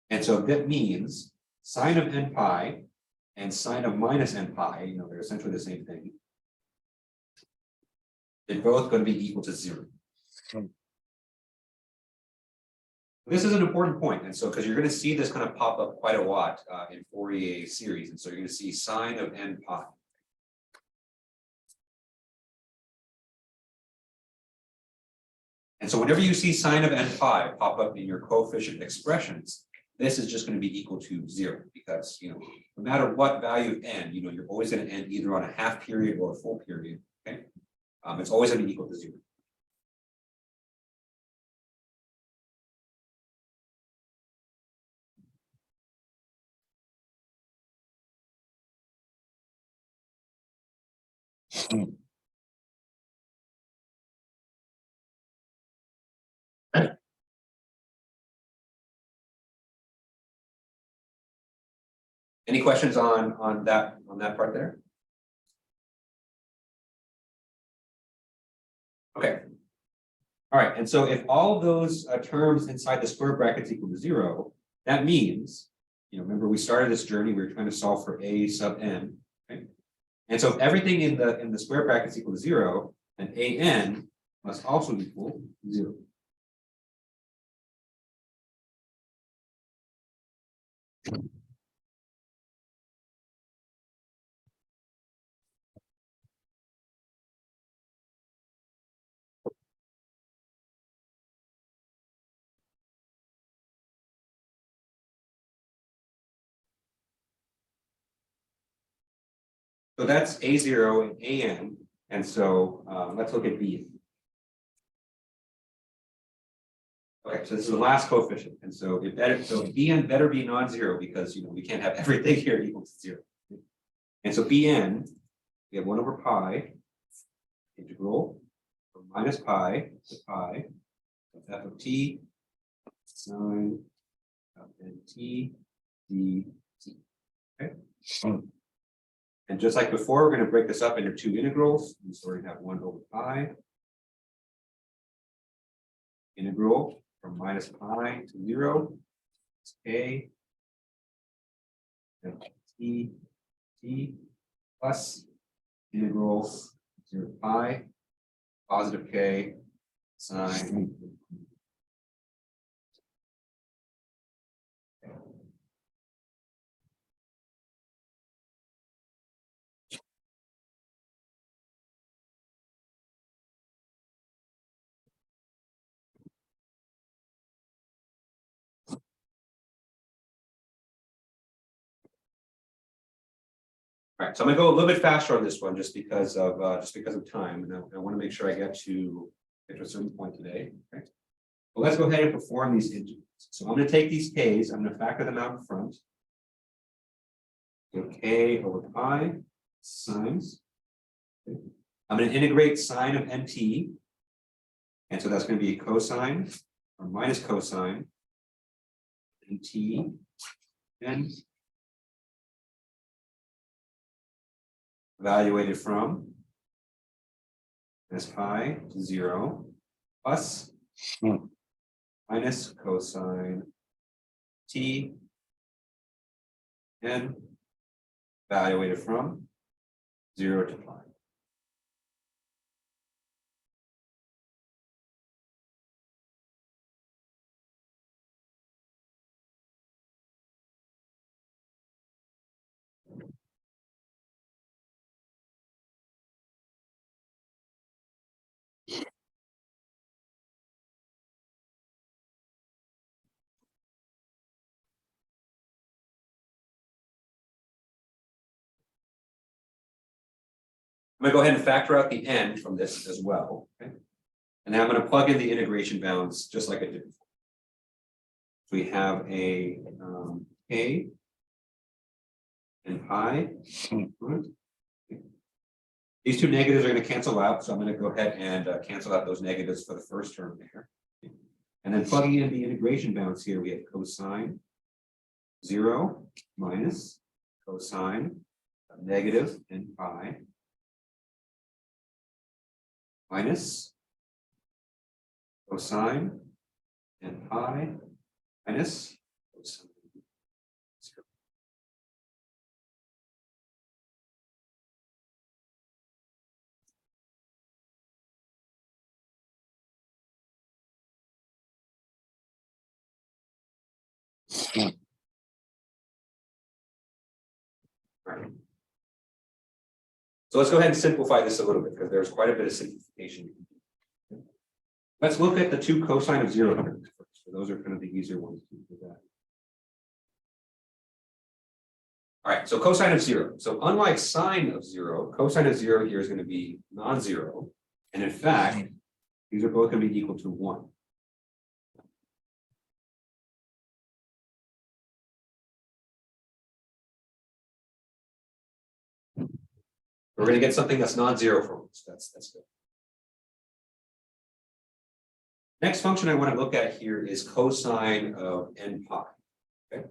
And so that means sine of n pi and sine of minus n pi, they're essentially the same thing. They're both going to be equal to 0. This is an important point, and so because you're going to see this kind of pop up quite a lot in Fourier series, and so you're going to see sine of n pi. And so whenever you see sine of n pi pop up in your coefficient expressions, this is just going to be equal to 0 because, no matter what value of n, you're always going to end either on a half period or a full period. Okay. It's always going to be equal to 0. Any questions on that part there? Okay. All right, and so if all of those terms inside the square brackets equal to 0, that means, remember we started this journey, we were trying to solve for a sub n, okay? And so if everything in the square brackets equal to 0, then an must also equal 0. So that's A0 and AN, and so let's look at B. Okay, so this is the last coefficient, and so Bn better be non-zero because we can't have everything here equal to 0. And so Bn, we have 1 over pi integral from minus pi to pi of f of t sine of nt dt. Okay. And just like before, we're going to break this up into 2 integrals. And so we're going to have 1 over pi integral from minus pi to 0. It's k and t plus integral 0 to pi positive k sine. All right, so I'm gonna go a little bit faster on this one just because of time, and I want to make sure I get to a certain point today. Okay. Well, let's go ahead and perform these integers. So I'm going to take these k's, I'm going to factor them out in front. So k over pi sines. Okay. I'm going to integrate sine of nt, and so that's going to be cosine or minus cosine and t n evaluated from as pi to 0 plus minus cosine t n evaluated from 0 to pi. I'm going to go ahead and factor out the n from this as well. Okay? And now I'm going to plug in the integration bounds just like I did before. So we have a k and pi. These two negatives are going to cancel out, so I'm going to go ahead and cancel out those negatives for the first term there. And then plugging in the integration bounds here, we have cosine 0 minus cosine negative n pi minus cosine and pi minus cosine 0. All right. So let's go ahead and simplify this a little bit because there's quite a bit of simplification. Let's look at the two cosine of 0 terms first. So those are kind of the easier ones to do that. All right, so cosine of 0. So unlike sine of 0, cosine of 0 here is going to be non-zero. And in fact, these are both going to be equal to 1. We're going to get something that's non-zero from this. That's good. Next function I want to look at here is cosine of n pi. Okay.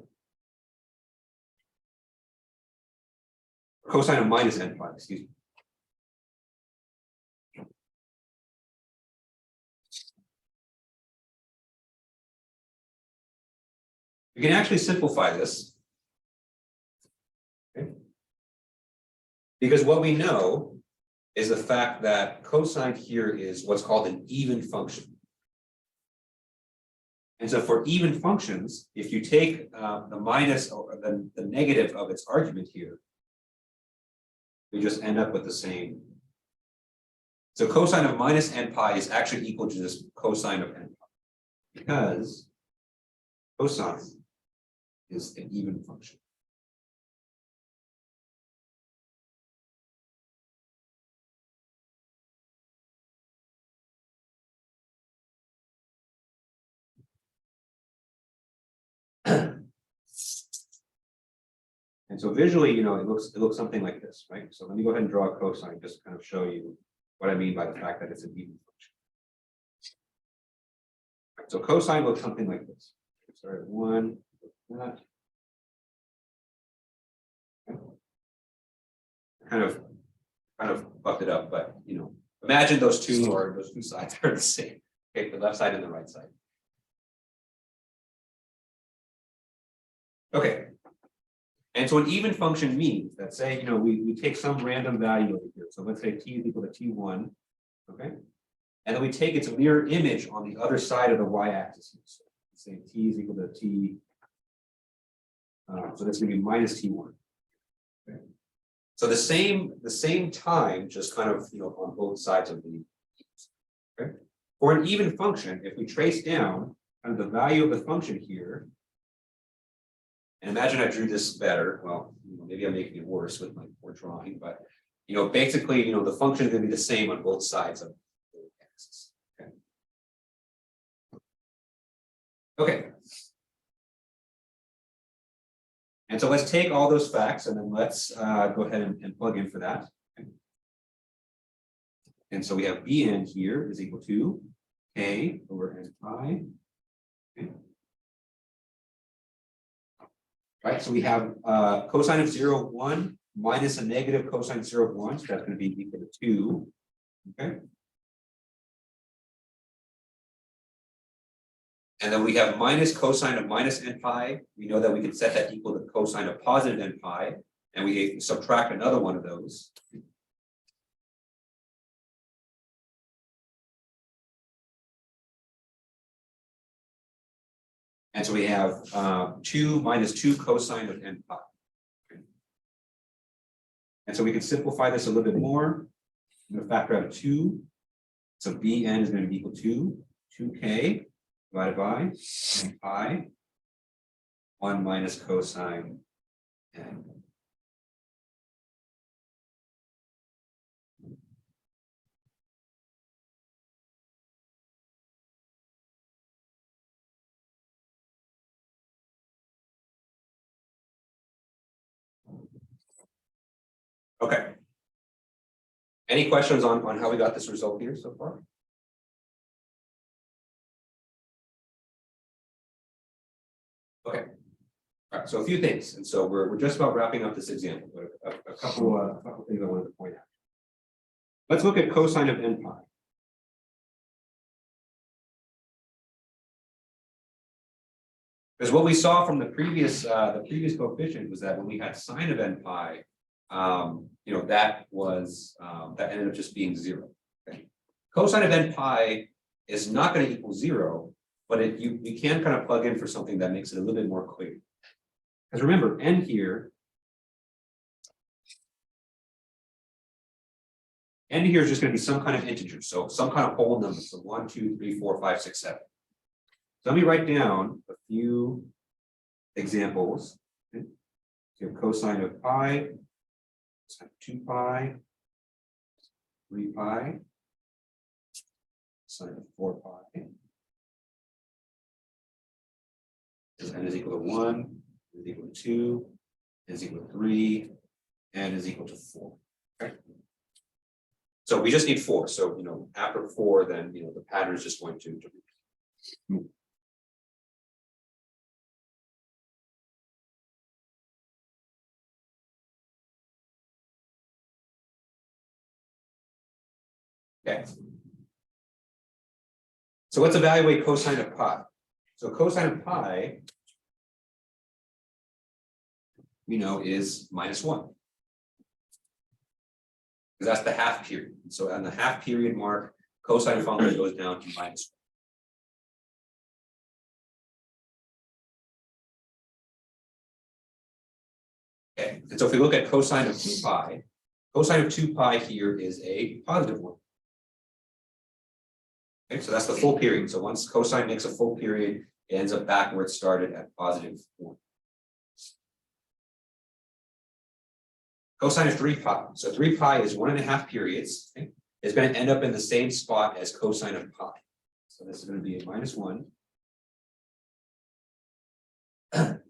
Cosine of minus n pi, excuse me. We can actually simplify this. Okay. Because what we know is the fact that cosine here is what's called an even function. And so for even functions, if you take the minus or the negative of its argument here, we just end up with the same. So cosine of minus n pi is actually equal to just cosine of n pi, because cosine is an even function. And so visually, you know, it looks something like this, right? So let me go ahead and draw a cosine just to kind of show you what I mean by the fact that it's an even function. Right, so cosine looks something like this. Start at 1, that. Okay. Kind of buffed it up, but you know, imagine those two sides are the same. Okay, the left side and the right side. Okay. And so an even function means that, say, you know, we take some random value over here. So let's say t is equal to t1, okay? And then we take its mirror image on the other side of the y-axis. So let's say t is equal to t, so that's going to be minus t1. Okay. So the same time, just kind of, you know, on both sides of the, okay? For an even function, if we trace down kind of the value of the function here, and imagine I drew this better. Well, you know, maybe I'm making it worse with my poor drawing, but you know, basically, you know, the function is going to be the same on both sides of the axis. Okay. Okay. And so let's take all those facts and then let's go ahead and plug in for that. Okay. And so we have Bn here is equal to k over n pi Right, so we have cosine of 0, 1 minus a negative cosine of 0, 1, so that's going to be equal to 2. Okay. And then we have minus cosine of minus n pi. We know that we can set that equal to cosine of positive n pi, and we subtract another one of those. And so we have 2 minus 2 cosine of n pi. Okay. And so we can simplify this a little bit more. I'm going to factor out 2. So Bn is going to be equal to 2k divided by n pi 1 minus cosine n. Okay. Any questions on how we got this result here so far? Okay. All right, so a few things. And so we're just about wrapping up this example, but a couple things I wanted to point out. Let's look at cosine of n pi. Because what we saw from the previous coefficient was that when we had sine of n pi, that was that ended up just being 0. Okay. Cosine of n pi is not going to equal 0, but we can kind of plug in for something that makes it a little bit more clear. Because remember, n here is just going to be some kind of integer, so some kind of whole number. So 1, 2, 3, 4, 5, 6, 7. So let me write down a few examples. Okay. So you have cosine of pi, cosine of 2 pi, 3 pi, sine of 4 pi. N is equal to 1, n is equal to 2, n is equal to 3, and is equal to 4. Okay. So we just need 4. So after 4, then the pattern is just going to move. Okay. So let's evaluate cosine of pi. So cosine of pi, we know is -1. Because that's the half period. So on the half period mark, cosine function goes down to -1. Okay, and so if we look at cosine of 2 pi, cosine of 2 pi here is a positive 1. Okay, so that's the full period. So once cosine makes a full period, it ends up back where it started at +1. Cosine of 3 pi. So 3 pi is 1.5 periods. Okay? It's going to end up in the same spot as cosine of pi. So this is going to be a -1. And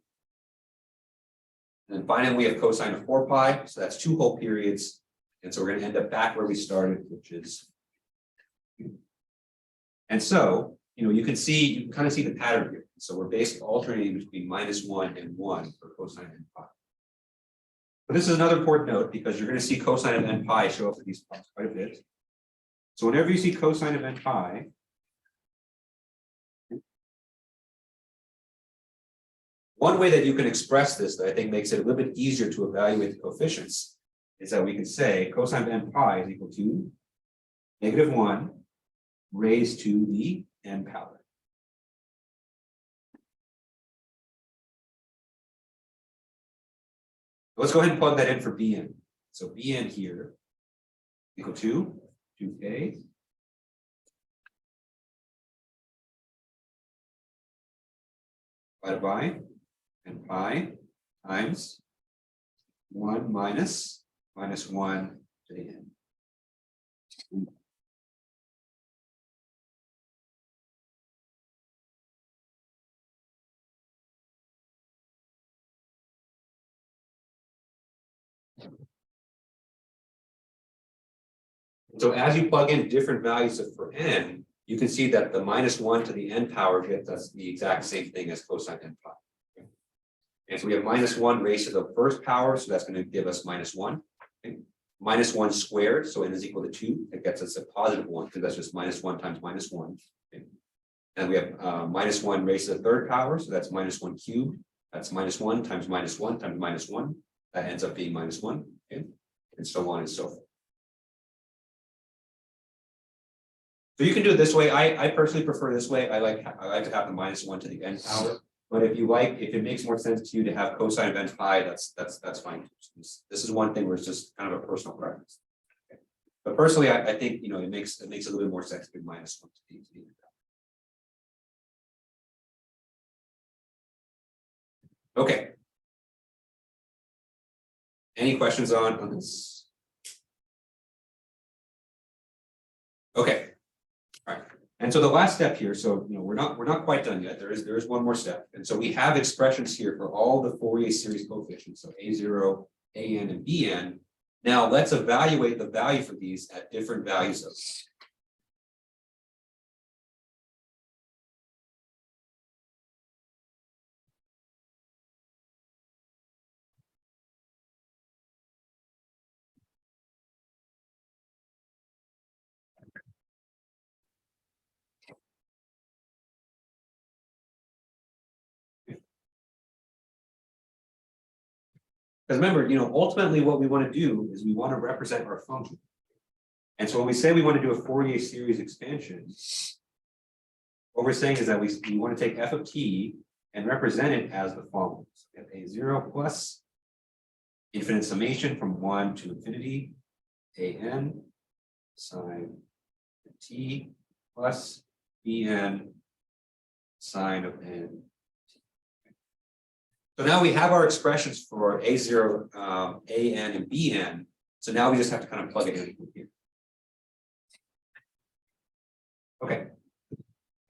then finally, we have cosine of 4 pi. So that's 2 whole periods. And so we're going to end up back where we started, which is. And so, you can kind of see the pattern here. So we're basically alternating between -1 and 1 for cosine of n pi. But this is another important note because you're going to see cosine of n pi show up in these spots quite a bit. So whenever you see cosine of n pi, one way that you can express this that I think makes it a little bit easier to evaluate the coefficients is that we can say cosine of n pi is equal to -1 raised to the n power. Let's go ahead and plug that in for Bn. So Bn here equal to 2k divided by n pi times 1 minus -1 to the n. So as you plug in different values for n, you can see that the -1 to the n power gets us the exact same thing as cosine n pi. And so we have -1 raised to the first power, so that's going to give us -1. Okay. -1 squared, so n is equal to 2. It gets us a +1 because that's just -1 times -1. Okay. And we have -1 raised to the third power, so that's -1 cubed. That's -1 times -1 times -1. That ends up being -1. Okay. And so on and so forth. So you can do it this way. I personally prefer this way. I like to have the -1 to the n power. But if you like, if it makes more sense to you to have cosine of n pi, that's fine. This is one thing where it's just kind of a personal preference. Okay. But personally, I think it makes a little bit more sense to be -1 to the n. Okay. Any questions on this? Okay. All right. And so the last step here, so we're not quite done yet. There is one more step. And so we have expressions here for all the Fourier series coefficients, so A0, AN, and BN. Now let's evaluate the value for these at different values of. Because remember, ultimately what we want to do is we want to represent our function. And so when we say we want to do a Fourier series expansion, what we're saying is that we want to take f of t and represent it as the following. So we have A0 plus infinite summation from 1 to infinity, AN sine t plus BN sine of n. So now we have our expressions for A0, AN, and BN. So now we just have to kind of plug it in here. Okay.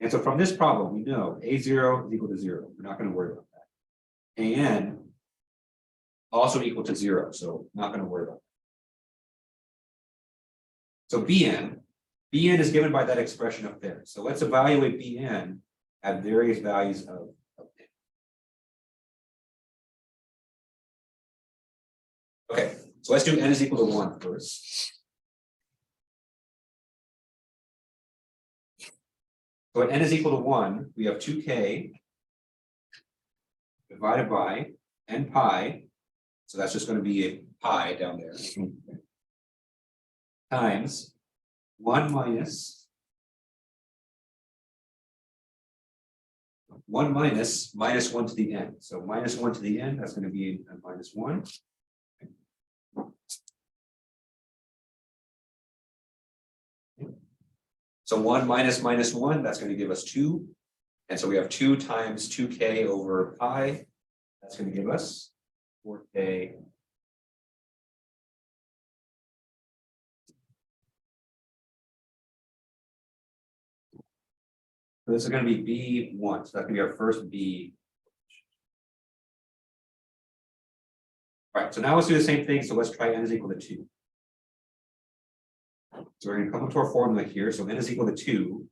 And so from this problem, we know A0 is equal to 0. We're not going to worry about that. AN also equal to 0. So not going to worry about that. So BN is given by that expression up there. So let's evaluate BN at various values of n. Okay, so let's do n is equal to 1 first. So at n is equal to 1, we have 2k divided by n pi. So that's just going to be a pi down there. Times 1 minus -1 to the n. So -1 to the n, that's going to be a -1. So 1 minus -1, that's going to give us 2. And so we have 2 times 2k over pi. That's going to give us 4k. So this is going to be B1. So that's going to be our first B. All right, so now let's do the same thing. So let's try n is equal to 2. So we're going to come up to our formula here. So n is equal to 2.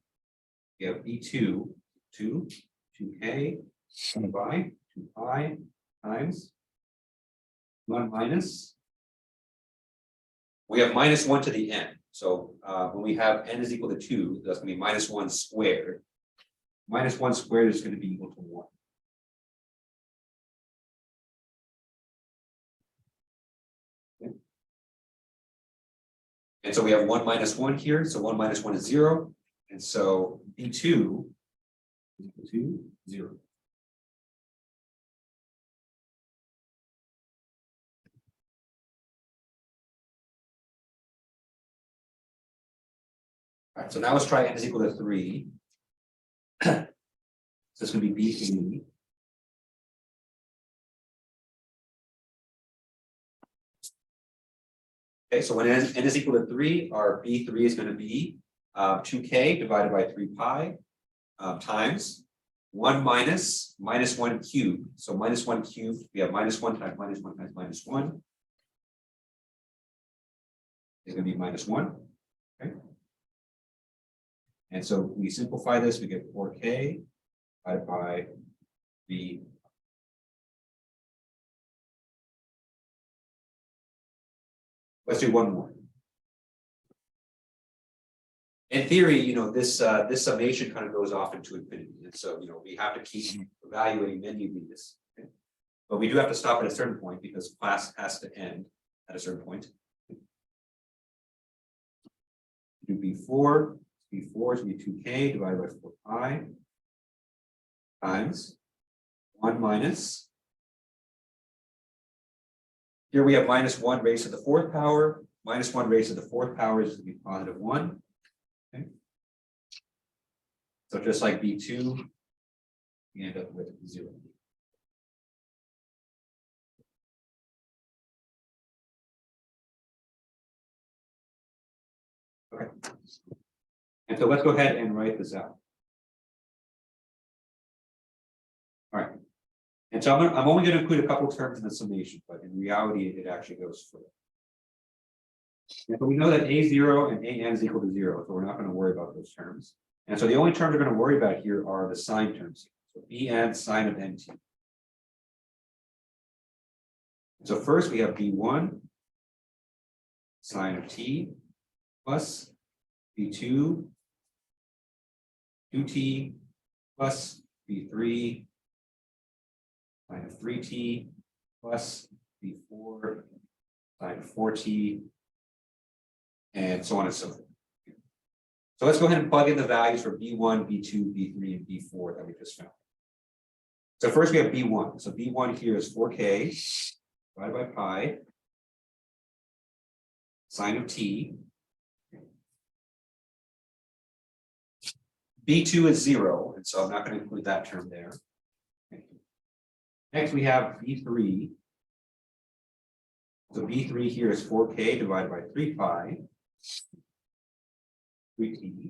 We have B2, 2k by 2 pi times 1 minus. We have -1 to the n. So when we have n is equal to 2, that's going to be -1 squared. -1 squared is going to be equal to 1. And so we have 1 minus 1 here. So 1 minus 1 is 0. And so B2 is equal to 0. All right, so now let's try n is equal to 3. So it's going to be B3. Okay, so when n is equal to 3, our B3 is going to be 2k divided by 3 pi times 1 minus -1 cubed. So -1 cubed, we have -1 times -1 times -1 is going to be -1. Okay. And so we simplify this, we get 4K divided by B. Let's do one more. In theory, this summation kind of goes off into infinity. And so, we have to keep evaluating many of these. Okay? But we do have to stop at a certain point because class has to end at a certain point. Do B4 is going to be 2K divided by 4 pi times 1 minus. Here we have minus 1 raised to the 4th power. Minus 1 raised to the 4th power is going to be positive 1. Okay. So just like B2, we end up with 0. Okay. And so let's go ahead and write this out. All right. And so I'm only going to include a couple of terms in the summation, but in reality, it actually goes further. And so we know that A0 and AN is equal to 0, so we're not going to worry about those terms. And so the only terms we're going to worry about here are the sign terms. So BN sine of NT. So first we have B1 sine of T plus B2 2T plus B3 sine of 3T plus B4 sine of 4T, and so on and so forth. So let's go ahead and plug in the values for B1, B2, B3, and B4 that we just found. So first we have B1. So B1 here is 4K divided by pi sine of T. B2 is 0, and so I'm not going to include that term there. Next we have B3. So B3 here is 4K divided by 3 pi 3T.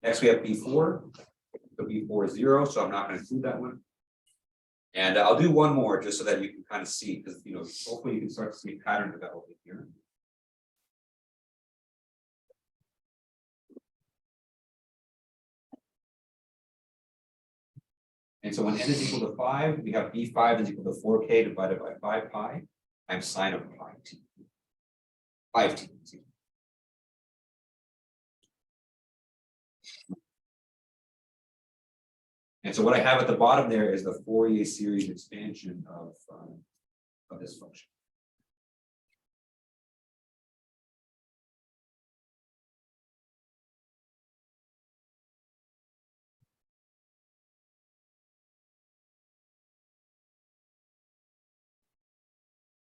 Next we have B4. So B4 is 0, so I'm not going to include that one. And I'll do one more just so that you can kind of see, because hopefully you can start to see a pattern developing here. And so when n is equal to 5, we have B5 is equal to 4K divided by 5 pi times sine of pi t. 5t. And so what I have at the bottom there is the Fourier series expansion of this function.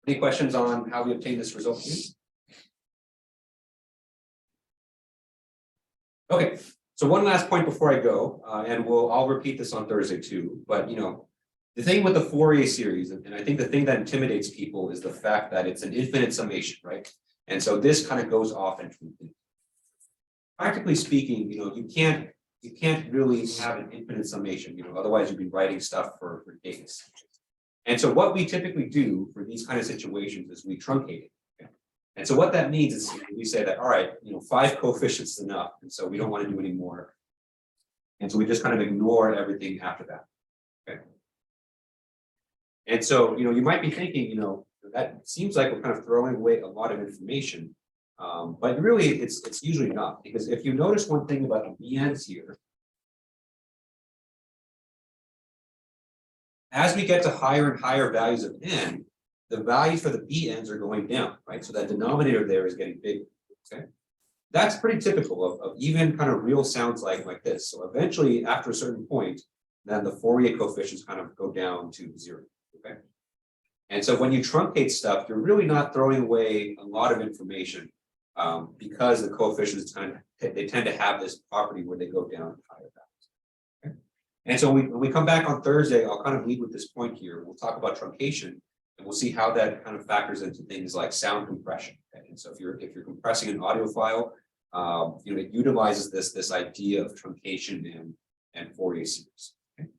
Any questions on how we obtain this result here? Okay, so one last point before I go, and I'll repeat this on Thursday too, but the thing with the Fourier series, and I think the thing that intimidates people is the fact that it's an infinite summation, right? And so this kind of goes off into infinity. Practically speaking, you can't really have an infinite summation, otherwise you'd be writing stuff for days. And so what we typically do for these kind of situations is we truncate it. Okay? And so what that means is we say that, all right, 5 coefficients is enough. And so we don't want to do any more. And so we just kind of ignore everything after that. Okay. And so, you might be thinking, that seems like we're kind of throwing away a lot of information. But really it's usually not, because if you notice one thing about the BNs here, as we get to higher and higher values of n, the values for the BNs are going down, right? So that denominator there is getting bigger, okay? That's pretty typical of even kind of real sounds like this. So eventually, after a certain point, then the Fourier coefficients kind of go down to 0, okay? And so when you truncate stuff, you're really not throwing away a lot of information because the coefficients they tend to have this property where they go down to higher values. Okay? And so when we come back on Thursday, I'll kind of lead with this point here. We'll talk about truncation, and we'll see how that kind of factors into things like sound compression. Okay? And so if you're compressing an audio file, it utilizes this idea of truncation and Fourier series. Okay?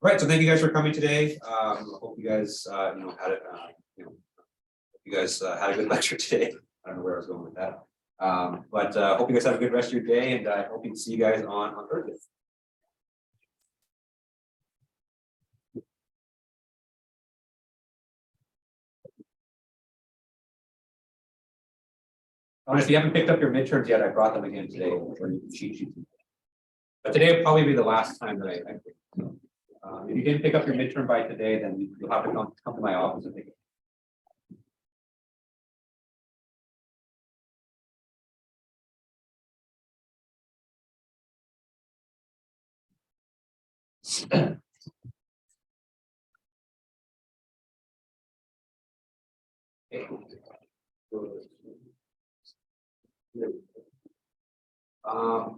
All right, so thank you guys for coming today. I hope you guys had it. you guys had a good lecture today. I don't know where I was going with that. But hope you guys have a good rest of your day, and I hope to see you guys on Thursday. If you haven't picked up your midterms yet, I brought them again today, or you can cheat sheet. But today will probably be the last time that I pick them. If you didn't pick up your midterm by today, then you'll have to come to my office and pick it.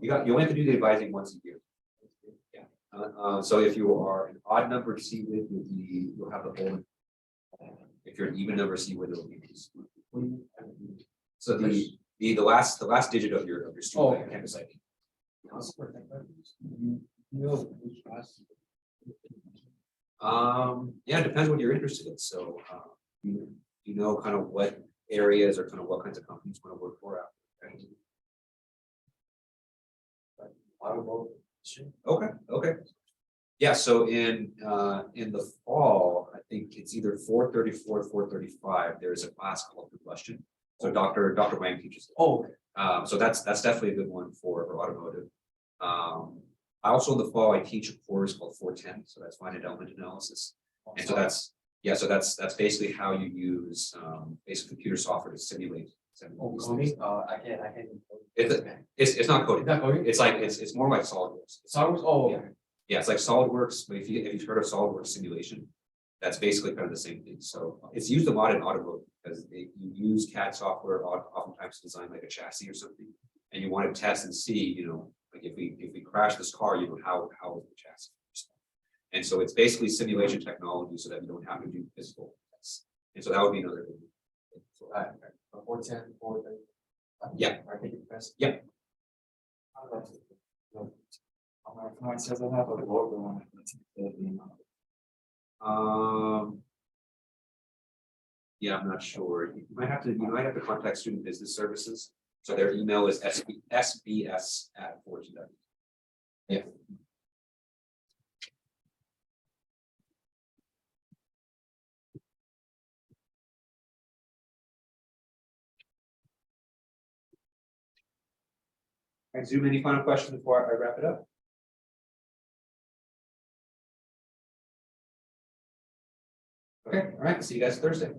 You only have to do the advising once a year. Yeah. So if you are an odd number seated, you'll have the whole. If you're an even number seated, it'll be. So the last digit of your student campus ID. Yeah, it depends what you're interested in. So you know kind of what areas or kind of what kinds of companies want to work for out. Okay. Yeah, so in the fall, I think it's either 434 or 435, there's a class called combustion. So Dr. Wang teaches it. Oh, So that's definitely a good one for automotive. I also in the fall, I teach a course called 410, so that's finite element analysis. And so that's basically how you use basic computer software to simulate. coding? I can't. It's not coding. Is that coding? It's more like SolidWorks. SolidWorks? Oh, Yeah. Yeah, it's like SolidWorks, but if you've heard of SolidWorks simulation, that's basically kind of the same thing. So it's used a lot in automotive because you use CAD software oftentimes to design like a chassis or something, and you want to test and see, like if we crash this car, how is the chassis? And so it's basically simulation technology so that you don't have to do physical tests. And so that would be another good one. So, 410, 430. Yeah. I think it's best. Yep. Mine says I have a logo on it. Yeah, I'm not sure. You might have to contact Student Business Services. So their email is sbs@Fullerton. Yeah. All right, Zoom, any final questions before I wrap it up? Okay, all right, see you guys Thursday.